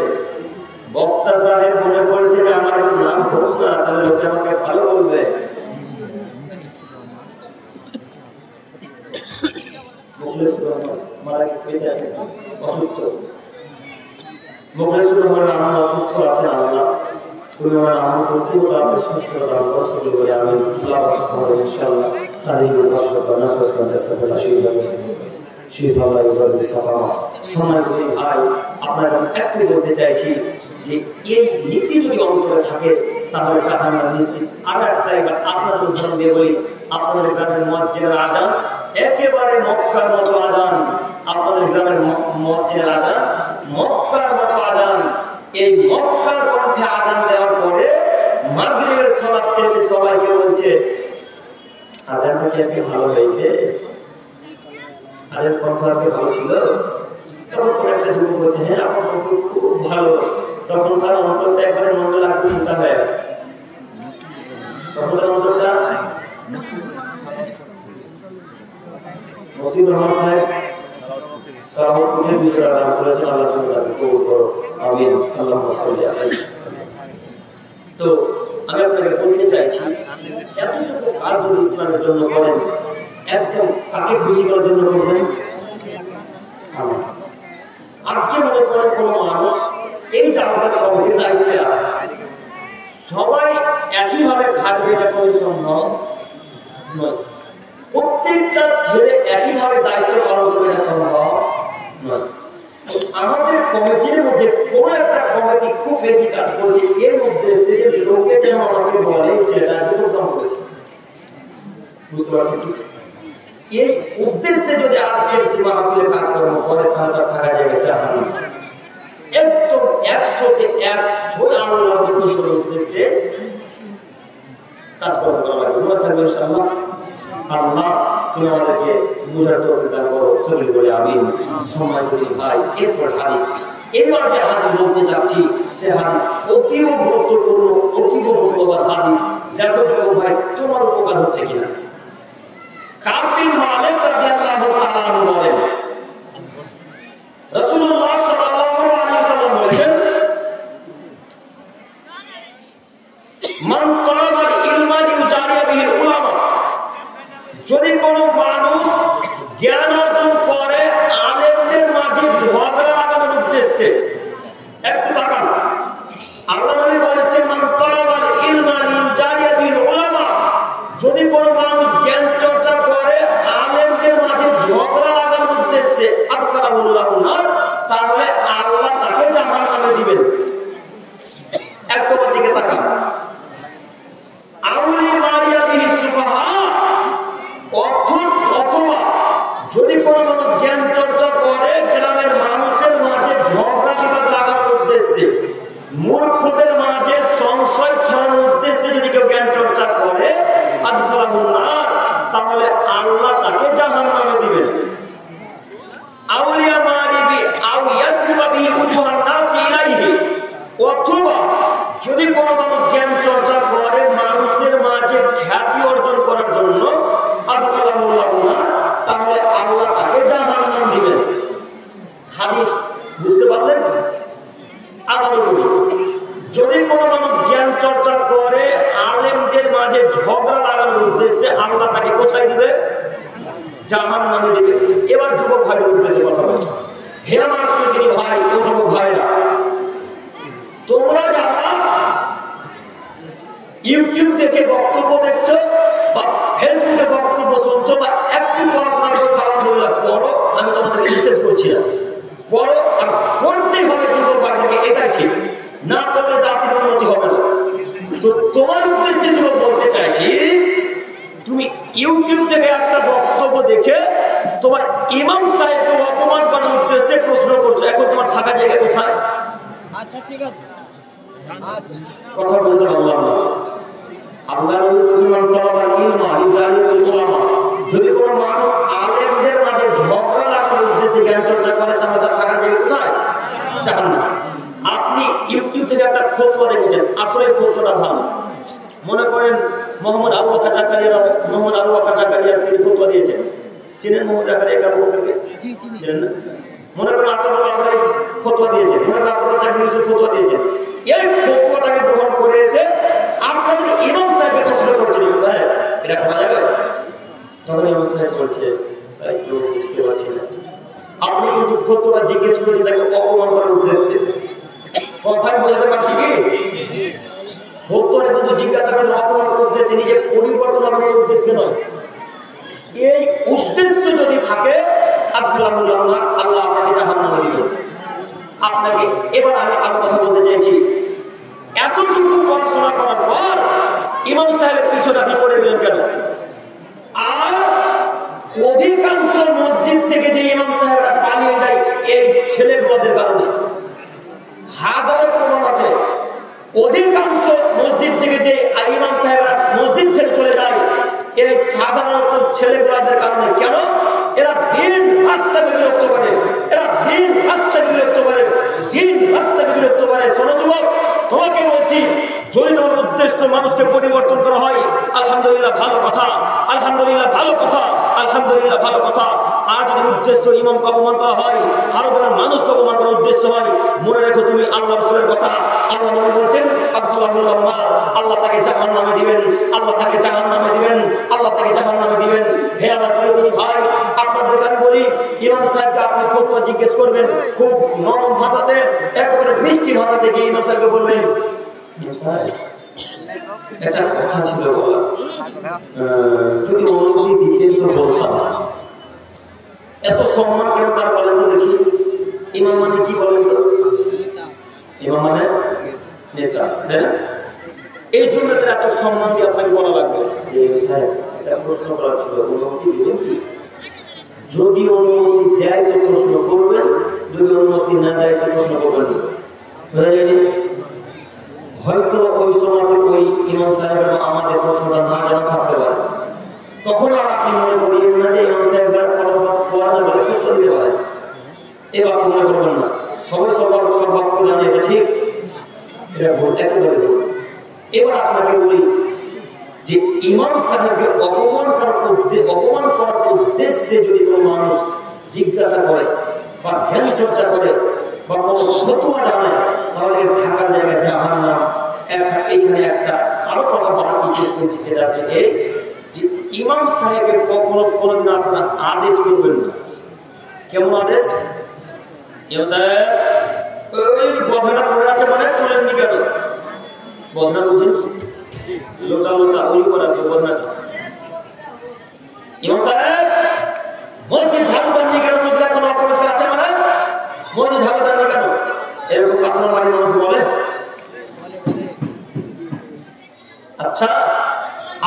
বক্তা সাহেব মনে করেছে যে আমার একটু নাম করুক না, তাহলে লোকে আমাকে ভালো বলবে। অসুস্থ মুখলেসুর রহমান আমার অসুস্থ আছেন, আল্লাহ তুমি আমার আমল করতে তাদের সুস্থতা দান করো। সকলে বলে আমি ইনশাআল্লাহ তাদের ভাই আপনারা একটু বলতে চাইছি যে এই নীতি যদি অন্তরে থাকে তাহলে জাহান্নাম নিশ্চিত। আর একটা এবার আপনাদের উদাহরণ দিয়ে বলি, আপনাদের গ্রামের মুয়াজ্জিনের আযান একেবারে মক্কার মতো আযান। আপনাদের গ্রামের মুয়াজ্জিনের আযান মক্কার মতো আযান। এই মক্কার কণ্ঠে আযান দেওয়ার পরে মাগরিবের সালাত শেষে সবাইকে বলছে, আযানটা কি আজকে ভালো হয়েছে? আজান কণ্ঠ আজকে ভালো ছিল? তখন একটা যুবক বলছে, হ্যাঁ আমার কণ্ঠ খুব ভালো। তখন তার অন্তরটা একবারে মন্ডল আটকে ফুটা হয়। তখন তার অন্তরটা মতিউর রহমান সাহেব সাহাবুদের বিষয়টা নাম করেছেন, আল্লাহ তুমি তাকে কবুল করো, আমিন, আল্লাহুম্মা সাল্লি আলাইহি। তো আমি আপনাকে বলতে চাইছি, এতটুকু কাজ যদি ইসলামের জন্য করেন, একদম কাকে খুশি করার জন্য করবেন? আমাকে। আজকে মনে করেন কোন মানুষ এই জালসা কমিটির দায়িত্বে আছে, সবাই একইভাবে খাটবে, এটা কোনো সম্ভব নয়। প্রত্যেকটা ছেলে একইভাবে দায়িত্ব পালন করবে, এটা সম্ভব নয়। আমাদের কমিটির মধ্যে কোন একটা কমিটি খুব বেশি কাজ করছে, এর মধ্যে সে লোকে যেন আমাকে বলে ছেলেটা কাম করেছে। বুঝতে পারছেন কি? এই উদ্দেশ্যে যদি আজকের মাহফিলে কাজকর্ম করে তাহলে তার থাকা যাবে জাহান্নামে। একদম 100-তে 100 আল্লাহর খুশির উদ্দেশ্যে কাজকর্ম করা লাগবে। মনে থাকবে ইনশাআল্লাহ। আল্লাহ তুমি আমাদেরকে বুঝার তৌফিক দান করো, সকলে বলে আমিন। সম্মানিত ভাই, এরপর হাদিস। এবার যে হাদিস বলতে যাচ্ছি সে হাদিস অতীব গুরুত্বপূর্ণ, অতীব মূল্যবান হাদিস। দেখো যুবক ভাই, তোমার উপকার হচ্ছে কিনা। কাব বিন মালিক রাদিয়াল্লাহু তাআলা আনহু বলেন, রাসূলুল্লাহ সাল্লাল্লাহু আলাইহি ওয়াসাল্লাম বলেছেন, মান তালাবাল ইলমা লিউজারিয়া বিহিল উলামা, যদি কোনো মানুষ জ্ঞান অর্জন করে আলেমদের মাঝে ঝগড়া লাগানোর উদ্দেশ্যে। একটু তাকান, আল্লাহ নবী বলেছেন, মান তালাবাল ইলমা লিউজারিয়া বিহিল উলামা, যদি কোনো মানুষ জ্ঞান চর্চা করে আলেমদের মাঝে ঝগড়া লাগানোর উদ্দেশ্যে, আদখালাহুল্লাহু নার, তাহলে আল্লাহ তাকে জাহান্নামে দিবেন। একটু দিকে তাকান, আউলি মারিয়া বিহি সুফাহা, অথচ আল্লাহ তাকে জাহান্নামে দিবেন। আউলিয়া মারিবি আও ইয়াসরিবা বিহি উজুহান নাস ইলাইহি, অথবা যদি কোনো মানুষ জ্ঞান চর্চা করে মানুষের মাঝে খ্যাতি অর্জন করার জন্য তাহলে আল্লাহ তাকে জাহান্নাম দিবেন। হাদিস বুঝতে পারলেন কি? আবারও বলি, যদি কোনো মানুষ জ্ঞান চর্চা করে আলেমদের মাঝে ঝগড়া লাগানোর উদ্দেশ্যে আল্লাহ তাকে কোথায় দিবে? জাহান্নামে দিবে। এবার যুবক ভাইয়ের উদ্দেশ্যে কথা বলছি। হে আমার প্রিয় ভাই ও যুবক ভাইরা, তোমরা যারা ইউটিউব থেকে বক্তব্য দেখছো বা ফেসবুকে বক্তব্য শুনছো বা একটু পড়াশোনা করে আলহামদুলিল্লাহ পড়ো, আমি তোমাদের নিষেধ করছি না, পড়ো আর পড়তেই হবে যুবক ভাইদেরকে, এটাই ঠিক। না পড়লে জাতির উন্নতি হবে না। তো তোমার উদ্দেশ্যে যুবক বলতে চাইছি, তুমি ইউটিউব থেকে একটা বক্তব্য দেখে তোমার ইমাম সাহেবকে অপমান করার উদ্দেশ্যে প্রশ্ন করছো, এখন তোমার থাকা জায়গা কোথায়? আচ্ছা ঠিক আছে, কথা বলতে পারলাম না। আল্লাহ যদি কোনো মানুষ আলেমদের মাঝে ঝগড়া লাগানোর উদ্দেশ্যে জ্ঞান চর্চা করে তাহলে তার থাকা জায়গা কোথায়? জাহান্নাম। আপনি ইউটিউব থেকে একটা ফতোয়া দেখেছেন, আসলে ফতোয়াটা ভালো, মনে করেন মোহাম্মদ আবু বকর জাকারিয়া তিনি ফতোয়া দিয়েছেন, চিনেন মোহাম্মদ জাকারিয়া আবু বকরকে? চিনেন না? মনে করেন আসাদুল্লাহ আলমারি ফতোয়া দিয়েছেন, মনে করেন আব্দুল রাজ্জাক ইউসুফ ফতোয়া দিয়েছেন। এই ফতোয়াটাকে গ্রহণ করে এসে আপনাদের ইমাম সাহেবকে প্রশ্ন করছেন, ইমাম সাহেব এটা করা যাবে? তখন ইমাম সাহেব বলছে তাই তো বুঝতে পারছি না। আপনি কিন্তু ফতোয়া জিজ্ঞেস করেছেন তাকে অপমান করার উদ্দেশ্যে, কথায় বোঝাতে পারছি কি? ফতোয়াটা কিন্তু জিজ্ঞাসা করেন অপমান করার উদ্দেশ্যে, নিজে পরিবর্তন করার উদ্দেশ্যে নয়। এই উদ্দেশ্য যদি থাকে আল্লাহ আপনাকে জাহান্নামে দিবে। আপনাকে এবার আমি আরো কথা বলতে চাইছি, এতটুকু পড়াশোনা করার পর ইমাম সাহেবের পিছনে আপনি পড়ে দিলেন কেন? আর অধিকাংশ মসজিদ থেকে যে ইমাম সাহেবরা পালিয়ে যায় এই ছেলেগুলোদের কারণে। হাজারো প্রমাণ আছে, অধিকাংশ মসজিদ থেকে যে ইমাম সাহেবরা মসজিদ ছেড়ে চলে যায় এই সাধারণত ছেলেগুলোদের কারণে। কেন? এরা দিন রাতটাকে বিরক্ত করে, এরা দিন রাতটাকে বিরক্ত করে, দিন রাতটাকে বিরক্ত করে। শোনো যুবক, তোমাকে বলছি, যদি তোমার উদ্দেশ্য মানুষকে পরিবর্তন করা হয়, আলহামদুলিল্লাহ ভালো কথা, আলহামদুলিল্লাহ ভালো কথা, আলহামদুলিল্লাহ ভালো কথা। আর যদি উদ্দেশ্য ইমামকে অপমান করা হয়, আরো তোমার মানুষকে অপমান করার উদ্দেশ্য হয়, মনে রেখো তুমি আল্লাহ রাসূলের কথা। আল্লাহ নবী বলেছেন আল্লাহ তাকে জাহান্নামে দিবেন, আল্লাহ তাকে জাহান্নামে দিবেন, আল্লাহ তাকে জাহান্নামে দিবেন। হে আমার প্রিয় ভাই, আপনাদের আমি বলি, ইমাম সাহেবকে আপনি ফতোয়া জিজ্ঞেস করবেন খুব নরম ভাষাতে, একেবারে মিষ্টি ভাষাতে গিয়ে ইমাম সাহেবকে বলবেন, ইমাম সাহেব একটা কথা ছিল বলা, যদি অনুমতি দিতেন তো বলতাম। এত সম্মান কেন তার বলেন তো দেখি? ইমাম মানে কি বলেন তো? ইমাম মানে নেতা, তাই না? এই জন্য তার এত সম্মান দিয়ে আপনাকে বলা লাগবে যে সাহেব একটা প্রশ্ন করা ছিল, অনুমতি দিবেন কি? যদি অনুমতি দেয় তো প্রশ্ন করবেন, যদি অনুমতি না দেয় তো প্রশ্ন করবেন। হয়তো ওই সময়তে ওই ইমাম সাহেবের আমাদের প্রশ্নটা না জানা থাকতে পারে, তখন আর আপনি মনে করিয়েন না যে ইমাম সাহেবরা পড়াশোনা করা না বলে উত্তর দিতে পারে, এবার মনে করবেন না। সবাই সব বাক্য জানে এটা ঠিক, এটা ভুল, একেবারে ভুল। এবার আপনাকে বলি যে ইমাম সাহেবকে অপমান করার উদ্দেশ্যে যদি কোনো মানুষ জিজ্ঞাসা করে বা জ্ঞান চর্চা করে বা কোনো ফতোয়া জানে, তাহলে এর থাকার জায়গায় জাহান্নাম। এখানে একটা আরো কথা বলা জিজ্ঞেস করছি, সেটা হচ্ছে এই যে ইমাম সাহেবকে কোনোদিন আপনারা আদেশ করবেন না। কেমন আদেশ? ইমাম সাহেব ওই বধনা পড়ে আছে মানে তুলেননি কেন? বধনা বুঝেন কি? লোটা লোটা ওই করার বধনাটা। ইমাম সাহেব মসজিদ ঝাড়ু দেননি কেন? মসজিদ এখন অপরিষ্কার আছে মানে মসজিদ ঝাড়ু দেননি কেন? এরকম আপনার বাড়ির মানুষ বলে? আচ্ছা,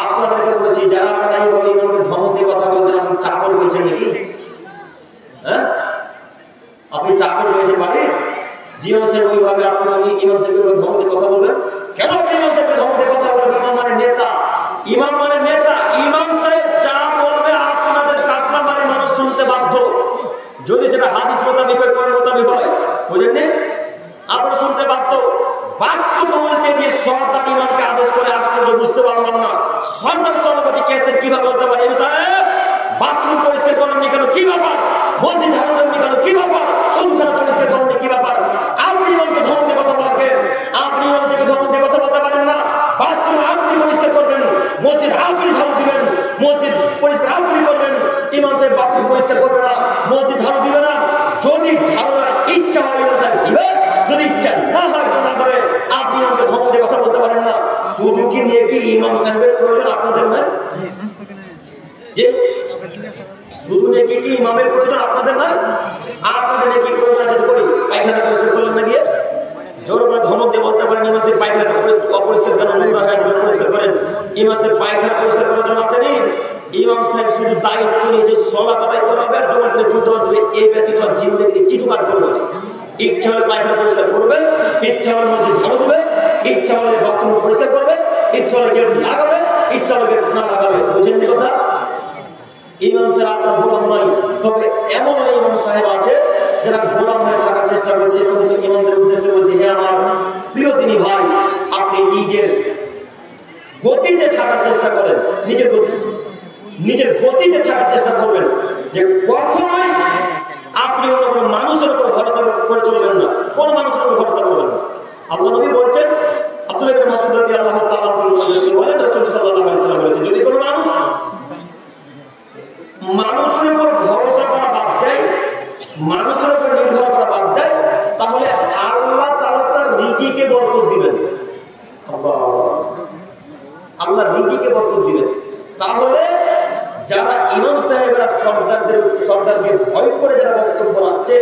আপনাদেরকে বলছি, যারা আপনারা এইভাবে ইমামকে ধমক দিয়ে কথা বলছেন, আপনি চাকর পেয়েছেন নাকি? হ্যাঁ, আপনি চাকর পেয়েছেন বাড়ির? ইমাম সাহেব ওইভাবে আপনার ইমাম সাহেবকে ধমক দিয়ে কথা বলবেন কেন? আপনি ইমাম সাহেবকে ধমক দিয়ে কথা বলবেন? ইমাম মানে নেতা, ইমাম মানে নেতা। ইমাম সাহেব যা বলবে পারলাম না। সরকার সভাপতি কেসের কিভাবে বলতে পারি সাহেব বাথরুম পরিষ্কার করেননি কেন, কি ব্যাপার? মসজিদ ঝাড়ু দেননি কেন, কি ব্যাপার? সরুখানা পরিষ্কার করেননি, কি ব্যাপার? আপনি ইমামকে ধমক দিয়ে কথা বলাকে, আপনি ইমামকে ধমক দিয়ে কথা বলতে পারেন না। বাথরুম আপনি পরিষ্কার করবেন, মসজিদ আপনি ঝাড়ু দিবেন, মসজিদ পরিষ্কার আপনি করবেন, ইমাম সাহেব বাথরুম পরিষ্কার করবে না, মসজিদ ঝাড়ু দিবে না। যদি ঝাড়ু দেওয়ার ইচ্ছা হয় ইমাম সাহেব দিবে, যদি ইচ্ছা না হয় না করে আপনি ইমামকে ধমক দিয়ে কথা বলতে পারেন না। শুধু কি নিয়ে কি ইমাম সাহেবের প্রয়োজন আপনাদের নয়? যে শুধু নাকি কি ইমামের প্রয়োজন আপনাদের নয়? আপনাদের নাকি প্রয়োজন আছে? তো কই পায়খানা পরিষ্কার করলেন না দিয়ে জোর করে ধমক দিয়ে বলতে পারেন ইমামের পায়খানা অপরিষ্কার কেন, নোংরা হয়ে যাবে, পরিষ্কার করেন। ইমামের পায়খানা পরিষ্কার করার জন্য আসেনি। ইমাম সাহেব শুধু দায়িত্ব নিয়েছে সালাত আদায় করা হবে আর জমাতে যুদ্ধ হবে, এই ব্যতীত আর জিন্দেগিতে কিছু কাজ করবে না। ইচ্ছা হলে পায়খানা পরিষ্কার করবে, ইচ্ছা হলে মসজিদ ঝাড়ু দেবে, ইচ্ছা হলে বাথরুম পরিষ্কার করবে, ইচ্ছা হলে গেট লাগাবে, ইচ্ছা হলে গেট না লাগাবে। বুঝেন কথা? ইমাম সাহেব আপনার গোলাম নয়, তবে এমন ইমাম সাহেব আছে যারা গোলাম হয়ে থাকার চেষ্টা করে। সেই সমস্ত ইমামদের উদ্দেশ্যে বলছে, হে আমার প্রিয় তিনি ভাই, আপনি নিজের গতিতে থাকার চেষ্টা করেন, নিজের গতিতে থাকার চেষ্টা করবেন, যে কখনোই আপনি অন্য কোনো মানুষের উপর ভরসা করে চলবেন না, কোন মানুষের উপর ভরসা করবেন না। আল্লাহ নবী বলছেন, আব্দুল্লাহ ইবনে মাসউদ রাদিয়াল্লাহু তাআলা তিনি বলেন, রাসূল সাল্লাল্লাহু আলাইহি ওয়াসাল্লাম বলেছেন, যদি কোনো মানুষের উপর ভরসা করা বাদ দেয়, মানুষের উপর নির্ভর করা বাদ দেয়, তাহলে আল্লাহ তাআলা তার রিজিকে বরকত দিবেন। আল্লাহ রিজিকে বরকত দিবেন। তাহলে যারা ইমাম সাহেবরা সরদারকে ভয় করে যারা বক্তব্য রাখছে,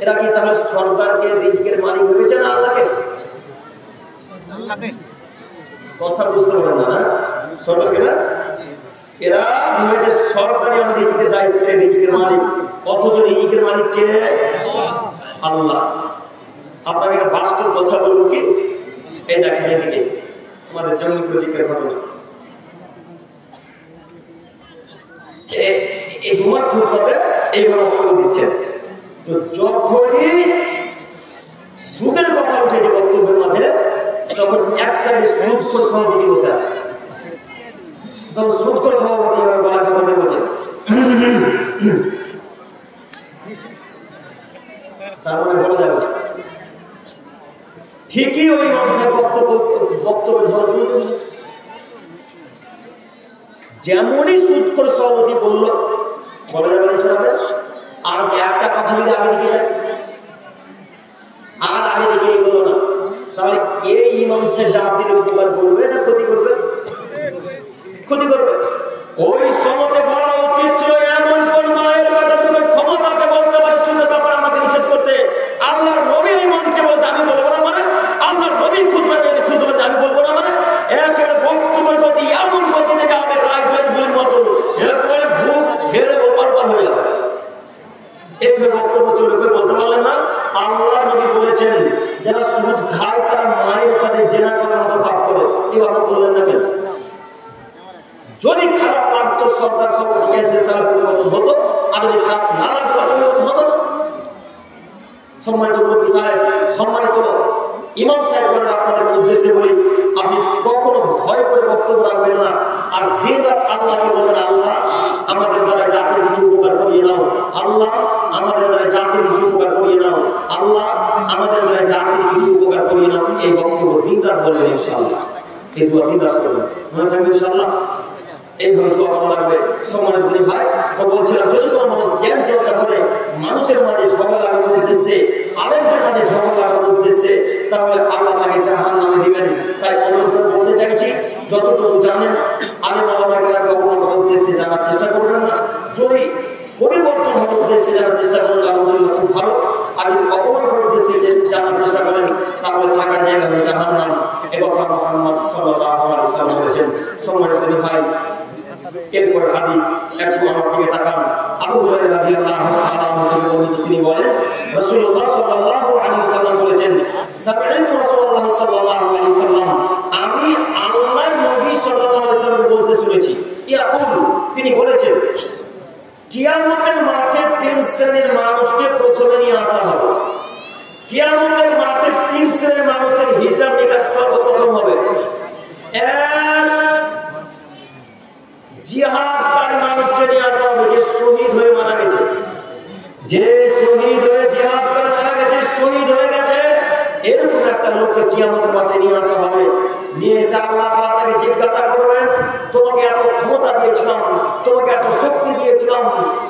এরা কি তাহলে সরদারকে রিজিকের মালিক ভেবেছে না আল্লাহকে? কথা বুঝতে পারেন না? সরদারকে না, এরা ভেবেছে সরকারি আমি রিজিকের দায়িত্বে, রিজিকের মালিক, অথচ রিজিকের মালিক কে? আল্লাহ। আপনাকে একটা বাস্তব কথা বলবো কি, এই দেখেন এদিকে আমাদের জঙ্গি প্রজেক্টের ঘটনা। এই জুমার খুতবাতে এইভাবে বক্তব্য দিচ্ছেন, তো যখনই সুদের কথা উঠে যে বক্তব্যের মাঝে, তখন এক সাইডে সুদখোর সভাপতি বসে আছে। তখন সুদখোর সভাপতি বলা যাবে বলছেন, তার মানে বলা যাবে না। ঠিকই ওই মানুষের বক্তব্য ঝড় তুলে দিল। যেমনই সুদখোর সভাপতি বলল, বলা যাবে না, আর একটা কথা যদি আগে দিকে যায়, আর আগে দিকে এগোলো না, তাহলে এই ইমাম সাহেব জাতির উপকার করবে না ক্ষতি করবে? ক্ষতি করবে। ওই সময়তে বলা উচিত ছিল, এমন কোন মায়ের বেটার ক্ষমতা আছে বলতে পারে সুদের ব্যাপারে আমাকে নিষেধ করতে? আল্লাহর নবী এই মঞ্চে বলছে আমি বলবো না, মানে আল্লাহর নবী খুতবা আমি বলবো না, মানে একেবারে বক্তব্যের গতি এমন গতি থেকে আমি রাজগুলির মতো একেবারে বুক ছেড়ে ওপার হয়ে যাবে। এইভাবে বক্তব্য চলে করে বলতে পারলেন না। আল্লাহ নবী বলেছেন, যারা সুদ খায় তারা মায়ের সাথে জেনা করার মতো পাপ করে। এই কথা বললেন না কেন? যদি খারাপ লাগতো সরকার সভাপতি কেসে, তার পরিবর্তন হতো, আর যদি খারাপ না লাগতো পরিবর্তন হতো না। সম্মানিত মুরব্বী সাহেব, সম্মানিত ইমাম সাহেব, আপনাদের উদ্দেশ্যে বলি, আপনি কখনো ভয় করে বক্তব্য রাখবেন না, আর দিন রাত আল্লাহকে বলবেন, আল্লাহ আমাদের দ্বারা জাতির কিছু উপকার করিয়ে নাও, আল্লাহ আমাদের দ্বারা জাতির কিছু উপকার করিয়ে নাও, আল্লাহ আমাদের দ্বারা জাতির কিছু উপকার করিয়ে নাও। এই বক্তব্য দিন রাত বলবেন ইনশাআল্লাহ। এই দোয়া দিন রাত করবেন, মনে থাকবে ইনশাআল্লাহ। এইভাবে দোয়া ভালো লাগবে। সম্মানিত ভাই, তো বলছিলাম, যদি কোনো মানুষ জ্ঞান চর্চা করে মানুষের মাঝে ঝগড়া লাগানোর উদ্দেশ্যে, আলেমদের মাঝে ঝগড়া লাগানোর উদ্দেশ্যে, তাহলে আল্লাহ তাকে জাহান্নামে দিবেন। তাই অনুরোধ করে বলতে চাইছি, যতটুকু জানেন আলেম আলেমকে অপমান করার উদ্দেশ্যে জানার চেষ্টা করবেন না। যদি পরিবর্তন হওয়ার উদ্দেশ্যে জানার চেষ্টা করেন, আলহামদুলিল্লাহ খুব ভালো। আর যদি অপমান করার উদ্দেশ্যে জানার চেষ্টা করেন, তাহলে থাকার জায়গা হয়ে জাহান্নাম। একথা মুহাম্মদ সাল্লাল্লাহু আলাইহি ওয়াসাল্লাম বলেছেন। সম্মানিত ভাই, এরপর হাদিস একটু আমার দিকে তাকান। আবু হুরায়রা রাদিয়াল্লাহু তাআলা থেকে বর্ণিত, তিনি বলেন, রাসূলুল্লাহ সাল্লাল্লাহু আলাইহি ওয়াসাল্লাম বলেছেন, সামি'তু রাসূলুল্লাহ সাল্লাল্লাহু আলাইহি ওয়াসাল্লাম, আমি আল্লাহর নবী সাল্লাল্লাহু আলাইহি ওয়াসাল্লামকে বলতে শুনেছি, ইয়াকুল, তিনি বলেছেন, কিয়ামতের মাঠে তিন শ্রেণীর মানুষকে প্রথমে নিয়ে আসা হবে। কিয়ামতের মাঠে তিন শ্রেণীর মানুষের হিসাব নিকাশ সর্বপ্রথম হবে। এক, জিহাদকারী মানুষকে নিয়ে আসা হবে যে শহীদ হয়ে মারা গেছে, যে শহীদ হয়ে জিহাদ করে মারা গেছে, শহীদ হয়ে গেছে, এরকম একটা লোককে কিয়ামতের মাঠে নিয়ে আসা হবে। নিয়ে এসে আল্লাহ তাআলা তাকে জিজ্ঞাসা করবেন, তোমাকে এত ক্ষমতা দিয়েছিলাম, তোমাকে এত শক্তি দিয়েছিলাম,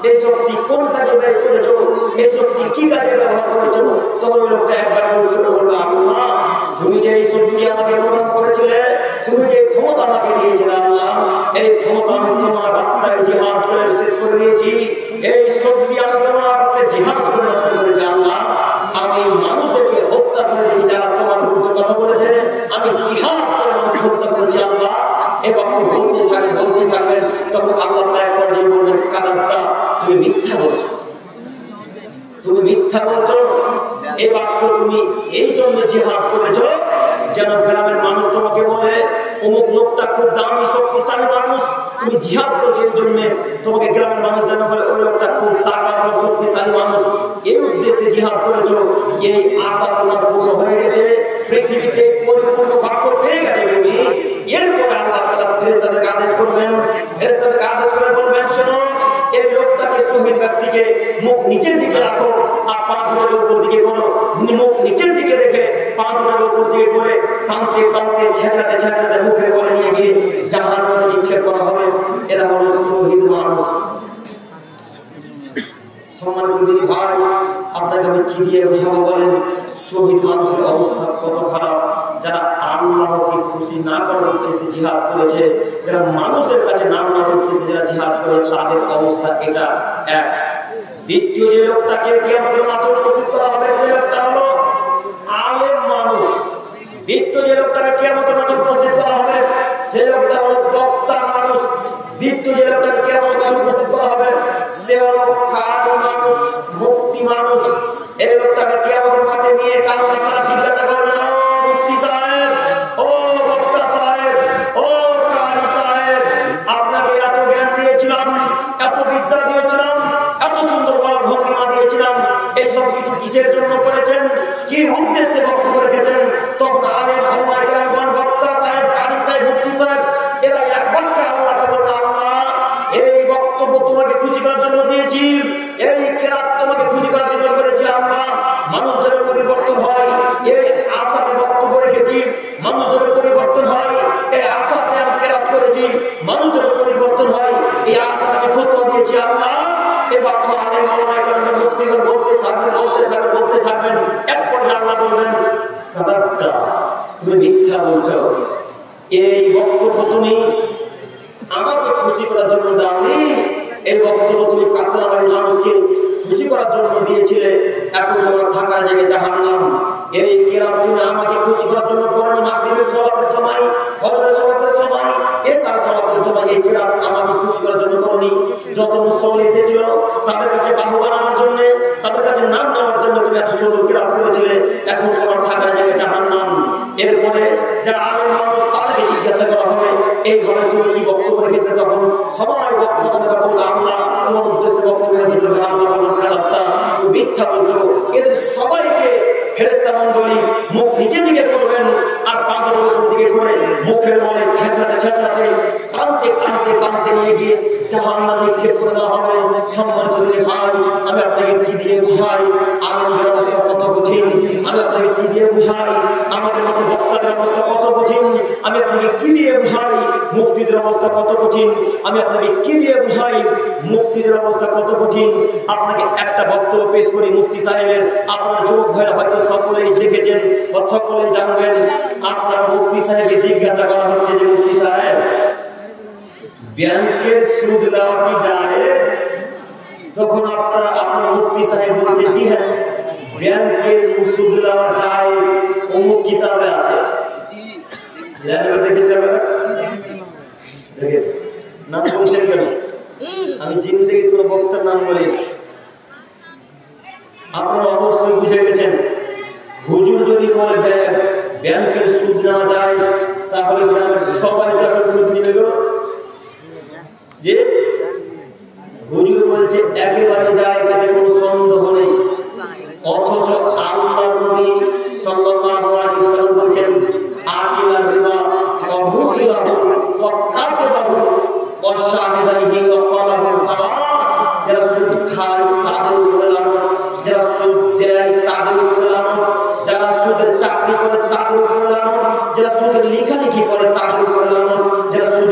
এই শক্তি কোন কাজে ব্যয় করেছো, এই শক্তি কি কাজে ব্যবহার করেছো? তখন ওই লোকটা একবার উত্তর করবে, আল্লাহ তুমি যে এই শক্তি আমাকে প্রদান করেছিলে, তুমি যে ক্ষমতা আমাকে দিয়েছিলে আল্লাহ, এই ক্ষমতা আমি তোমার রাস্তায় জিহাদ করে শেষ করে দিয়েছি, এই শক্তি আমি তোমার রাস্তায় জিহাদ করে নষ্ট করেছি আল্লাহ। আমি মানুষদেরকে হত্যা করেছি যারা তোমার বিরুদ্ধে কথা বলেছে, আমি জিহাদ করে মানুষ হত্যা করেছি আল্লাহ। এবং বলতে থাকবেন, তখন আল্লাহ তাআলা এক পর্যায়ে বলবেন, কাদাবতা, তুমি মিথ্যা বলছো, তুমি মিথ্যা বলছো। এই বাক্য তুমি এই জন্য জিহাদ করেছো যেন গ্রামের মানুষ তোমাকে বলে অমুক লোকটা খুব দামি শক্তিশালী মানুষ, তুমি জিহাদ করছো এই জন্য তোমাকে গ্রামের মানুষ যেন বলে ওই লোকটা খুব তাকতবর শক্তিশালী মানুষ। এই উদ্দেশ্যে জিহাদ করেছো, এই আশা তোমার পূর্ণ হয়ে গেছে, পৃথিবীতে পরিপূর্ণ বাক্য পেয়ে গেছে তুমি। এরপরে আল্লাহ তাআলা ফেরেশতাদেরকে আদেশ করবেন, ফেরেশতাদেরকে আদেশ করে বলবেন, শোনো, এই লোকটাকে শহীদ ব্যক্তিকে মুখ নিচের দিকে রাখো আর পা দুটোকে উপর দিকে করো, মুখ নিচের দিকে রেখে পা দুটোকে উপর দিকে করে টানতে টানতে ছেঁচড়াতে মুখের বলে নিয়ে গিয়ে জাহান্নামে নিক্ষেপ করা হবে। এরা হলো শহীদ মানুষ। সম্মানিত দিনী ভাই, আপনাকে আমি কি দিয়ে বোঝাবো বলেন? শহীদ মানুষের অবস্থা কত খারাপ, যারা আল্লাহকে খুশি না করার উদ্দেশ্যে জিহাদ করেছে, যারা মানুষের কাছে নাম না উদ্দেশ্যে যারা জিহাদ করে, তাদের অবস্থা এটা এক। দ্বিতীয় যে লোকটাকে কিয়ামতের মাঠে উপস্থিত করা হবে, সে লোকটা হলো আলেম মানুষ। দ্বিতীয় যে লোকটাকে কিয়ামতের মাঠে উপস্থিত করা হবে, সে লোকটা হলো বক্তা মানুষ। দ্বিতীয় যে লোকটাকে কিয়ামতের মাঠে উপস্থিত করা হবে, সে হলো কারি মানুষ, মুফতি মানুষ। এই লোকটাকে কিয়ামতের মাঠে নিয়ে এসে আল্লাহ তাআলা জিজ্ঞাসা করবেন, ও মুফতি সাহেব, ও বক্তা সাহেব, ও কারি সাহেব, আপনাকে এত জ্ঞান দিয়েছিলাম, এত বিদ্যা দিয়েছিলাম, এত সুন্দর বলার ভঙ্গিমা দিয়েছিলাম, এইসব কিছু কিসের জন্য করেছেন, কি উদ্দেশ্যে বক্তব্য রেখেছেন? তখন আলেম আল্লাহ কেরামগণ, বক্তা সাহেব, কারি সাহেব, মুফতি সাহেব, এরা এক বাক্যে আল্লাহকে বলল, আল্লাহ এই বক্তব্য তোমাকে খুশি করার জন্য দিয়েছি, এই কেরাত তোমাকে খুশি করার জন্য করেছি আল্লাহ। মানুষের পরিবর্তন হয় এই আশাতে বক্তব্য রেখেছি, মানুষের পরিবর্তন হয় এই আশাতে আমি কেরাত করেছি, মানুষের পরিবর্তন হয় এই আশাতে আমি ফতোয়া দিয়েছি আল্লাহ। এবার আলেম আল্লাহ কেরামগণ মুফতিগণ বলতে থাকবেন, এক পর্যায়ে আল্লাহ বলবেন, কাদাবতা, তুমি মিথ্যা বলছো, এই বক্তব্য তুমি আমাকে খুশি করার জন্য দাওনি, এই বক্তব্য তুমি কাতরাবাড়ির মানুষকে খুশি করার জন্য দিয়েছিলে, এখন তোমার থাকার জায়গায় জাহান্নাম। এই কেরাত তুমি আমাকে খুশি করার জন্য করনি, মাগরিবের সালাতের সময়, ফজরের সালাতের সময়, এশার সালাতের সময় এই কেরাত আমাকে খুশি করার জন্য করনি। যত মুসল্লি এসেছিল তাদের কাছে বাহু বানানোর জন্য, তাদের কাছে নাম নেওয়ার জন্য তুমি এত সুন্দর কেরাত করেছিলে, এখন তোমার থাকার জায়গায় জাহান্নাম। এরপরে যারা আলেম মানুষ তাদেরকে জিজ্ঞাসা করা হবে, এইভাবে তুমি কি বক্তব্য রেখেছিলে? তখন সবাই বক্তব্য বলবে, আল্লাহ তোমার উদ্দেশ্যে বক্তব্য রেখেছিল, আল্লাহ বলল, কাদাবতা, তুমি মিথ্যা বলছো। এদের সবাইকে ফেরেশতা মণ্ডলী মুখ নিচে দিকে করবেন আর পা দুটো উপর দিকে করে মুখের মনে ছেঁচড়াতে টানতে নিয়ে গিয়ে জাহান্নামে নিক্ষেপ করে দেওয়া হবে। সম্মানিত দিনী ভাই, আমি আপনাকে কি দিয়ে বুঝাই আলেমদের অবস্থা কত কঠিন, আমি আপনাকে কি দিয়ে বুঝাই আমাদের মতো বক্তাদের অবস্থা কত কঠিন, আমি আপনাকে কি দিয়ে বুঝাই মুফতিদের অবস্থা কত কঠিন, আমি আপনাকে কি দিয়ে বুঝাই মুফতিদের অবস্থা কত কঠিন। আপনাকে একটা বক্তব্য পেশ করি মুফতি সাহেবের, আপনার যুবক ভাইরা হয়তো সকলেই দেখেছেন বা সকলেই জানবেন। আপনার মুফতি সাহেবকে জিজ্ঞাসা করা হচ্ছে যে, মুফতি সাহেব, ব্যাংকের সুদ দেওয়া কি জায়েজ? তখন আপনার মুফতি সাহেব বলছে, জি হ্যাঁ, ব্যাংকের সুদ দেওয়া জায়েজ, অমুক কিতাবে আছে। দেখেছেন? নাম বলছেন কেন? আমি জিন্দেগির কোন বক্তার নাম বলি। আপনারা অবশ্যই বুঝে গেছেন, হুজুর যদি বলে ব্যাংকের সুদ নেওয়া যায়, তাহলে গ্রামের সবাই যখন সুদ নিবে গো, যে হুজুর বলছে একেবারে যায়, এটাতে কোনো সন্দেহ নেই। অথচ আল্লাহর নবী সাল্লাল্লাহু আলাইহি ওয়াসাল্লাম বলেছেন, আকিলা রিবা ওয়া মুকিরাহু ওয়া কাতাবাহু ওয়া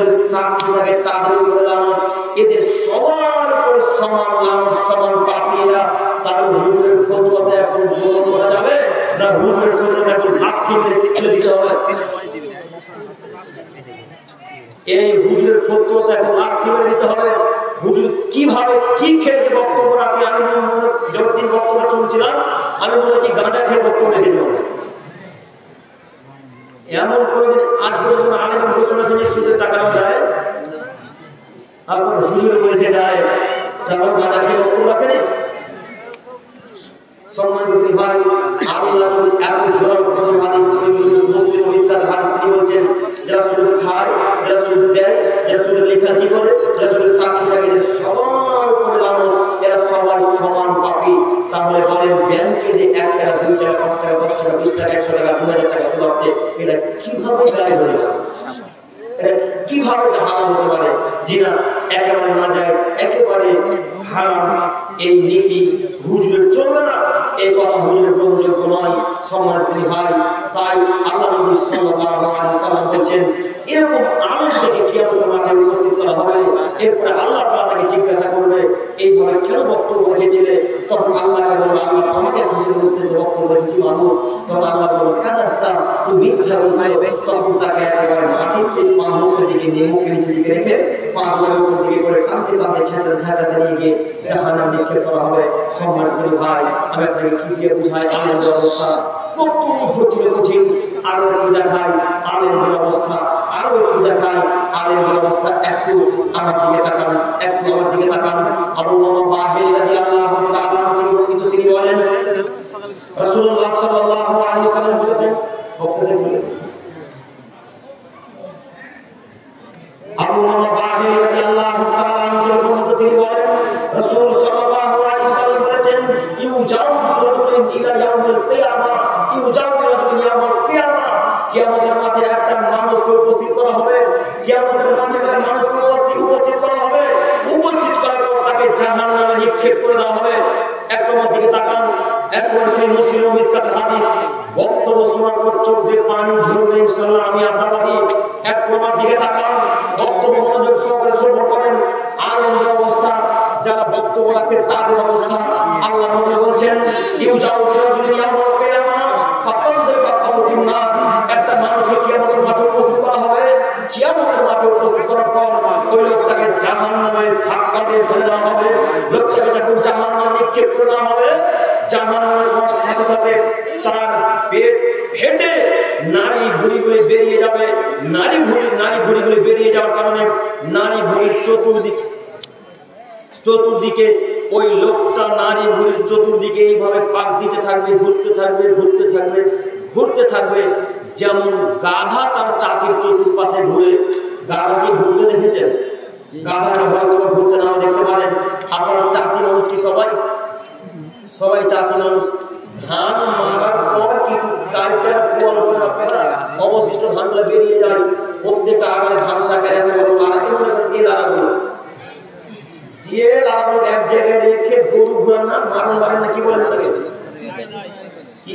হুজুরের সাক্ষী থাকে তাদের উপরে লানত, এদের সবার উপরে সমান লানত, সমান পাপিয়েরা। তার হুজুরের ফতোয়াতে এখন গ্রহণ করা যাবে না? হুজুরের ফতোয়াতে এখন লাঠি মেরে ফেলে দিতে হবে? এই হুজুরের ফতোয়াতে এখন লাঠি মেরে দিতে হবে। হুজুর কিভাবে কি খেয়ে বক্তব্য রাখে, আমি যতদিন বক্তব্য শুনছিলাম আমি বলেছি গাঁজা খেয়ে বক্তব্য রেখেছিলাম। এমন কোনদিন আজ পর্যন্ত আলেম শুনেছেন যে সুদের টাকা যায়? আপনার হুজুর বলেছে যায়, তারাও গাঁজা খেয়ে বক্তব্য রাখেনি। সম্মানিত ভাই, আল্লাহ এত জোরালো বচন হাদিস মুসলিম মিসকাত হাদিস তিনি বলছেন, যারা সুদ খায়, যারা সুদ দেয়, যারা সুদের লেখালেখি করে, যারা সুদের সাক্ষী থাকে, সবার উপরে লানত, এরা সবাই সমান পাপী। তাহলে বলেন ব্যাংকে যে 1 টাকা 2 টাকা 5 টাকা 10 টাকা 20 টাকা 100 টাকা 2000 টাকা সুদ আসছে, এটা কিভাবে জায়েজ হয়ে যাবে? কিভাবে হারাম হতে পারে? জিনা একেবারে না যায়, একেবারে হারাম। এই নীতি হুজুরের চলবে না, এই কথা হুজুরের গ্রহণযোগ্য নয়। সম্মানিত ভাই, তাই আল্লাহ নবী সাল্লাল্লাহু আলাইহি সাল্লাম বলেছেন, এরকম আলেমদেরকে কিয়ামতের মাঠে উপস্থিত করা হবে। এরপরে আল্লাহ তাআলা তাকে জিজ্ঞাসা করবে, এইভাবে কেন বক্তব্য রেখেছিলে? তখন আল্লাহকে বলবে, আল্লাহ তোমাকে হুজুর বলতেছে বক্তব্য রেখেছি মানুষ। তখন আল্লাহ বলবে, কাযাবতা, তুমি মিথ্যা বলছো। তখন তাকে একেবারে মাটির থেকে পা মুখের দিকে নিয়ে মুখের নিচে দিকে রেখে পা গুলোর উপর দিকে করে টানতে টানতে ছেঁচাতে নিয়ে গিয়ে জাহান্নামে নিক্ষেপ করা হবে। সম্মানিত ভাই, আমি আপনাকে কি দিয়ে বুঝাই আলেমদের অবস্থা কত জটিল কঠিন। আরো একটু দেখাই আলেমদের অবস্থা, আরো একটু দেখাই আলেমদের অবস্থা। একটু আমার দিকে তাকান, একটু আমার দিকে তাকান। আবু উমামা বাহির রাদিয়াল্লাহু তাআলা তিনি বলেন, রাসূলুল্লাহ সাল্লাল্লাহু আলাইহি সাল্লাম বলেছেন, বক্তব্য বলেছেন, আবু উমামা বাহির রাদিয়াল্লাহু তাআলা তিনি বলেন, রাসূল সাল্লাল্লাহু আলাইহি সাল্লাম বলেছেন, ইউজাউ বিরাজুলিন ইলা ইয়াউমিল কিয়ামাহ, ইউজাউ বিরাজুলিন ইয়াউমিল কিয়ামাহ, কিয়ামতের মাঠে একটা মানুষকে উপস্থিত করা হবে। কিয়ামতের মাঠে একটা মানুষকে উপস্থিত করা হবে। উপস্থিত করার পর তাকে জাহান্নামে নিক্ষেপ করে দেওয়া হবে। একটু আমার দিকে তাকান, একবার সেই মুসলিম মিসকাত হাদিস বক্তব্য শোনার পর চোখ দিয়ে পানি ঝরবে ইনশাআল্লাহ, আমি আশাবাদী। একটু আমার দিকে তাকান, বক্তব্য মনোযোগ সহকারে শ্রবণ করেন। আলেমদের অবস্থা, যারা বক্তব্য রাখে তাদের অবস্থা। আল্লাহ নবী বলছেন, ইউজাউ বিরাজুলিন ইয়াউমাল কিয়ামাহ ফাতাদরাকাহু ফিন্নার, একটা মানুষকে কিয়ামতের মাঠে উপস্থিত করা হবে। কিয়ামতের মাঠে উপস্থিত করার পর ওই লোকটাকে জাহান্নামে ধাক্কা দিয়ে ফেলে দেওয়া হবে। লোকটাকে যখন জাহান্নামে নিক্ষেপ করে দেওয়া হবে, জাহান্নামের সাথে সাথে তার পেট ফেটে নারী ভুঁড়িগুলি বেরিয়ে যাবে। নারী ভুঁড়িগুলি বেরিয়ে যাওয়ার কারণে নারী ভুঁড়ির চতুর্দিকে ওই লোকটা নারী ভুঁড়ির চতুর্দিকে এইভাবে পাক দিতে থাকবে, ঘুরতে থাকবে। যেমন গাধা তার চাকির চতুর্পাশে ঘুরে। গাধাকে ঘুরতে দেখেছেন? গাধাকে হয়তো ঘুরতে নাও দেখতে পারেন। আপনারা চাষি মানুষ কি? সবাই চাষি মানুষ। ধান মারার পর কিছু অবশিষ্ট ধানগুলো বেরিয়ে যায়। প্রত্যেকটা আগারে ধান থাকে এত বড় লাড়াগুলো দিয়ে লাড়াগুলো এক জায়গায় রেখে গরু ঘোরান না, মারেন না, কি বলেন তাকে? কি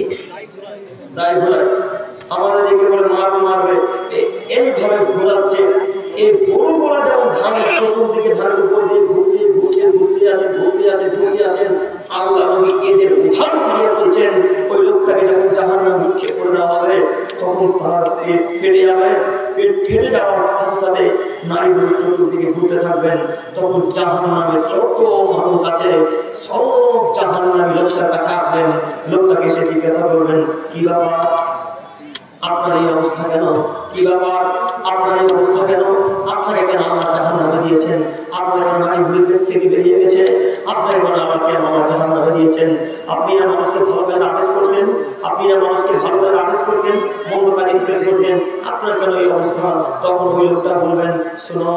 তাই ঘোরায়? আমাদের একে বলে মারবে। এইভাবে ঘোরাচ্ছে। এই গরুগুলা যেমন ধানের চতুর্দিকে ধানের উপর দিয়ে ঘুরতে আছেন। আল্লাহ নবী এদের উদাহরণ দিয়ে বলছেন, ওই লোকটাকে যখন জাহান্নামে নিক্ষেপ করে দেওয়া হবে তখন তার পেট ফেটে যাবে। পেট ফেটে যাওয়ার সাথে সাথে নারীগুলো চতুর্দিকে ঘুরতে থাকবেন। তখন জাহান্নামের যত মানুষ আছে সব জাহান্নামী লোকটার কাছে আসবেন। লোকটাকে এসে জিজ্ঞাসা করবেন, কি ব্যাপার আপনার এই অবস্থা কেন? কি ব্যাপার আপনার এই অবস্থা কেন? আপনাকে কেন আল্লাহ জাহান্নামে দিয়েছেন? আপনার কেন নারী ভুঁড়ি থেকে বেরিয়ে গেছে? আপনাকে কেন আল্লাহ কেন আল্লাহ জাহান্নামে দিয়েছেন? আপনি না মানুষকে ভালো কাজে আদেশ করতেন, মন্দ কাজে নিষেধ করতেন, আপনার কেন এই অবস্থা? তখন ওই লোকটা বলবেন, শোনো,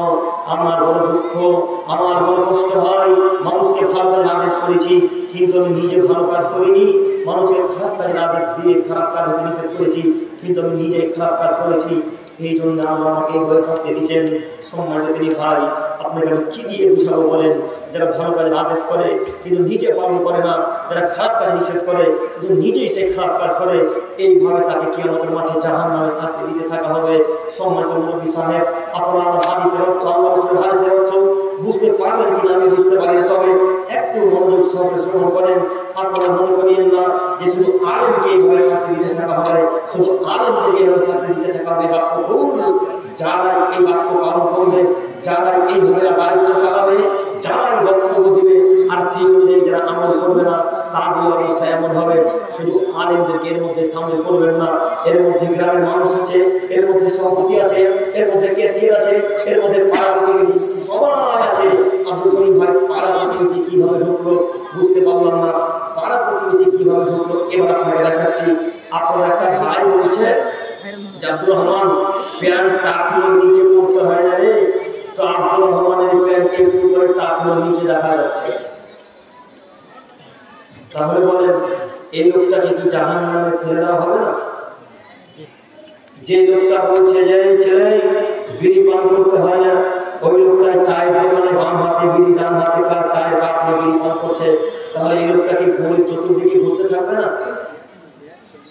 আমার বড় দুঃখ, আমার বড় কষ্ট হয়। মানুষকে ভালো কাজে আদেশ করেছি, কিন্তু আমি নিজে ভালো কাজ করিনি। মানুষের খারাপ কাজের আদেশ দিয়ে খারাপ কাজ নিষেধ করেছি, কিন্তু আমি নিজে খারাপ কাজ করেছি। এই জন্য আল্লাহ আমাকে এইভাবে শাস্তি দিচ্ছেন। সম্মানিত তিনি ভাই, আপনাকে আমি কি দিয়ে বুঝাবো বলেন? যারা ভালো কাজের আদেশ করে কিন্তু নিজে পালন করে না, যারা খারাপ কাজ নিষেধ করে কিন্তু নিজেই সেই খারাপ কাজ করে, এইভাবে তাকে কিয়ামতের মাঠে জাহান্নামে শাস্তি দিতে থাকা হবে। সম্মানিত মুরব্বী সাহেব, আপনারা হাদিসের অর্থ, আল্লাহ রাসূলের হাদিসের অর্থ বুঝতে পারবেন কিনা আমি বুঝতে পারি না, তবে একটু মনোযোগ সহকারে শ্রবণ করেন। আপনারা মনে করিয়েন না যে শুধু আলেমকে এইভাবে শাস্তি দিতে থাকা হবে, শুধু আলেমদেরকে এইভাবে শাস্তি দিতে থাকা হবে। বাক্য ভুল। যারা এই বাক্য পালন করবে, যারা এইভাবে দায়িত্ব চালাবে, যারা বক্তব্য দিবে আর সেই অনুযায়ী যারা আমল করবে না, তাদের অবস্থা এমন হবে। শুধু আলেমদেরকে এর মধ্যে সামিল করবেন না, এর মধ্যে গ্রামের মানুষ আছে, এর মধ্যে সভাপতি আছে, এর মধ্যে ক্যাশিয়ার আছে, এর মধ্যে পাড়া প্রতিবেশী সবাই আছে। আব্দুল করিম ভাই পাড়া প্রতিবেশী কিভাবে ঢুকলো বুঝতে পারলাম না, পাড়া প্রতিবেশী কিভাবে ঢুকলো এবার আপনাকে দেখাচ্ছি। আপনার একটা ভাই বলছে যে আব্দুর রহমান প্যান্ট টাকলো নিচে পড়তে হয় না রে, তো আব্দুর রহমানের প্যান্ট একটু করে টাকলো নিচে দেখা যাচ্ছে। তাহলে বলেন এই লোকটাকে কি জাহান্নামে ফেলে দেওয়া হবে না? যে লোকটা বলছে যে ছেলে বিড়ি পান করতে হয় না, ওই লোকটা চায়ের দোকানে বাম হাতে বিড়ি, ডান হাতে কার চায়ের কাপ নিয়ে বিড়ি পান করছে, তাহলে এই লোকটাকে ঘুরে চতুর্দিকে ঘুরতে থাকবে না?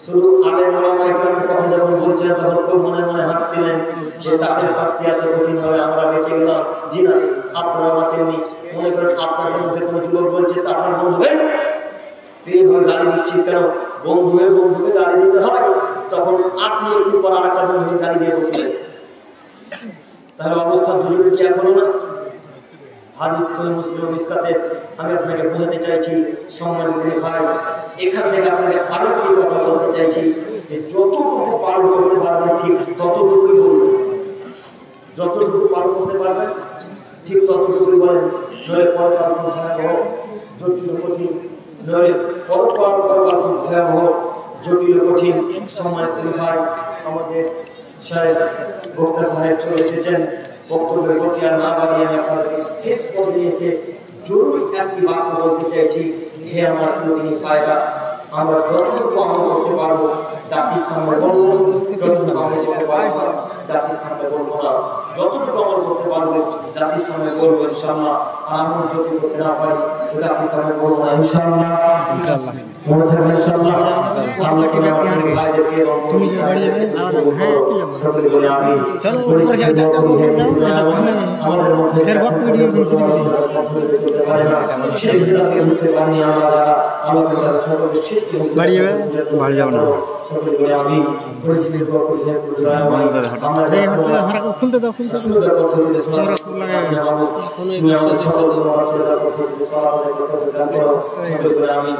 শুধু আলেম ওলামা ইকরামের কথা যখন বলছেন তখন খুব মনে মনে হাসছিলেন যে তাদের শাস্তি এত কঠিন হবে, আমরা বেঁচে গেলাম। জি না, আপনারা বাঁচেননি। মনে করেন আপনার মধ্যে কোনো যুবক বলছে তা আপনার বন্ধু, তুই এভাবে গালি দিচ্ছিস কেন? বন্ধুকে গালি দিতে হয়, তখন আপনি একটু পর আর একটা বন্ধুকে গালি দিয়ে বসলেন, তাহলে অবস্থা দুজনের কি এখন না? হাদিস সহিহ মুসলিম মিসকাতে আমি আপনাকে বোঝাতে চাইছি সম্মানিত ভাই, এখান থেকে আপনাকে আরো একটি কথা বলতে চাইছি যে যতটুকু পালন করতে পারবেন ঠিক ততটুকুই বলবেন, যতটুকু পালন করতে পারবেন ঠিক ততটুকুই বলেন। নইলে পরকাল খুব ভয়াবহ, জটিল কঠিন, নইলে পরকাল খুব ভয়াবহ, জটিল কঠিন। সম্মানিত ভাই, আমাদের শায়েখ বক্তা সাহেব চলে এসেছেন। বক্তব্যের গতি আর না বাড়িয়ে আমি আপনাদেরকে শেষ পর্যায়ে এসে জরুরি একটি বাক্য বলতে চাইছি। হে আমার প্রিয় ভাইরা, আমরা যতটুকু আমল করতে পারবো জাতির সামনে বলবো, যতটুকু আমল করতে পারবো না জাতির সামনে বলবো না, যতটুকু আমল করতে পারবো জাতির সামনে বলবো ইনশাআল্লাহ। আমল যদি করতে না পারি জাতির সামনে বলবো না ইনশাআল্লাহ। মনে থাকবে ইনশাআল্লাহ। আমরা কি আমাদের ভাইদেরকে তুমি বাড়ি যাবে আলাদা? হ্যাঁ তুই যাবো। সকলে বলে আমি চলো উপরে যাও আমাদের মধ্যে ফের বক্ত ভিডিও চলতে পারে না, সেই দিনটাকে বুঝতে পারিনি আমরা যারা আল্লাহ তাআলা সকলকে শিক্ষা বাড়ি যাবে? বাড়ি যাও না। সকলে বলে আমি পরিস্থিতির পর পরিচয় করে দিলাম। আমরা এই হঠাৎ হারাকে খুলতে দাও, খুলতে দাও। সুন্দর কথা বলে শোনা তোমরা খুব লাগাই তুমি আমাদের সকল রাসূলের কথা বলে সালাম আলাইকুম সকলে বলে আমি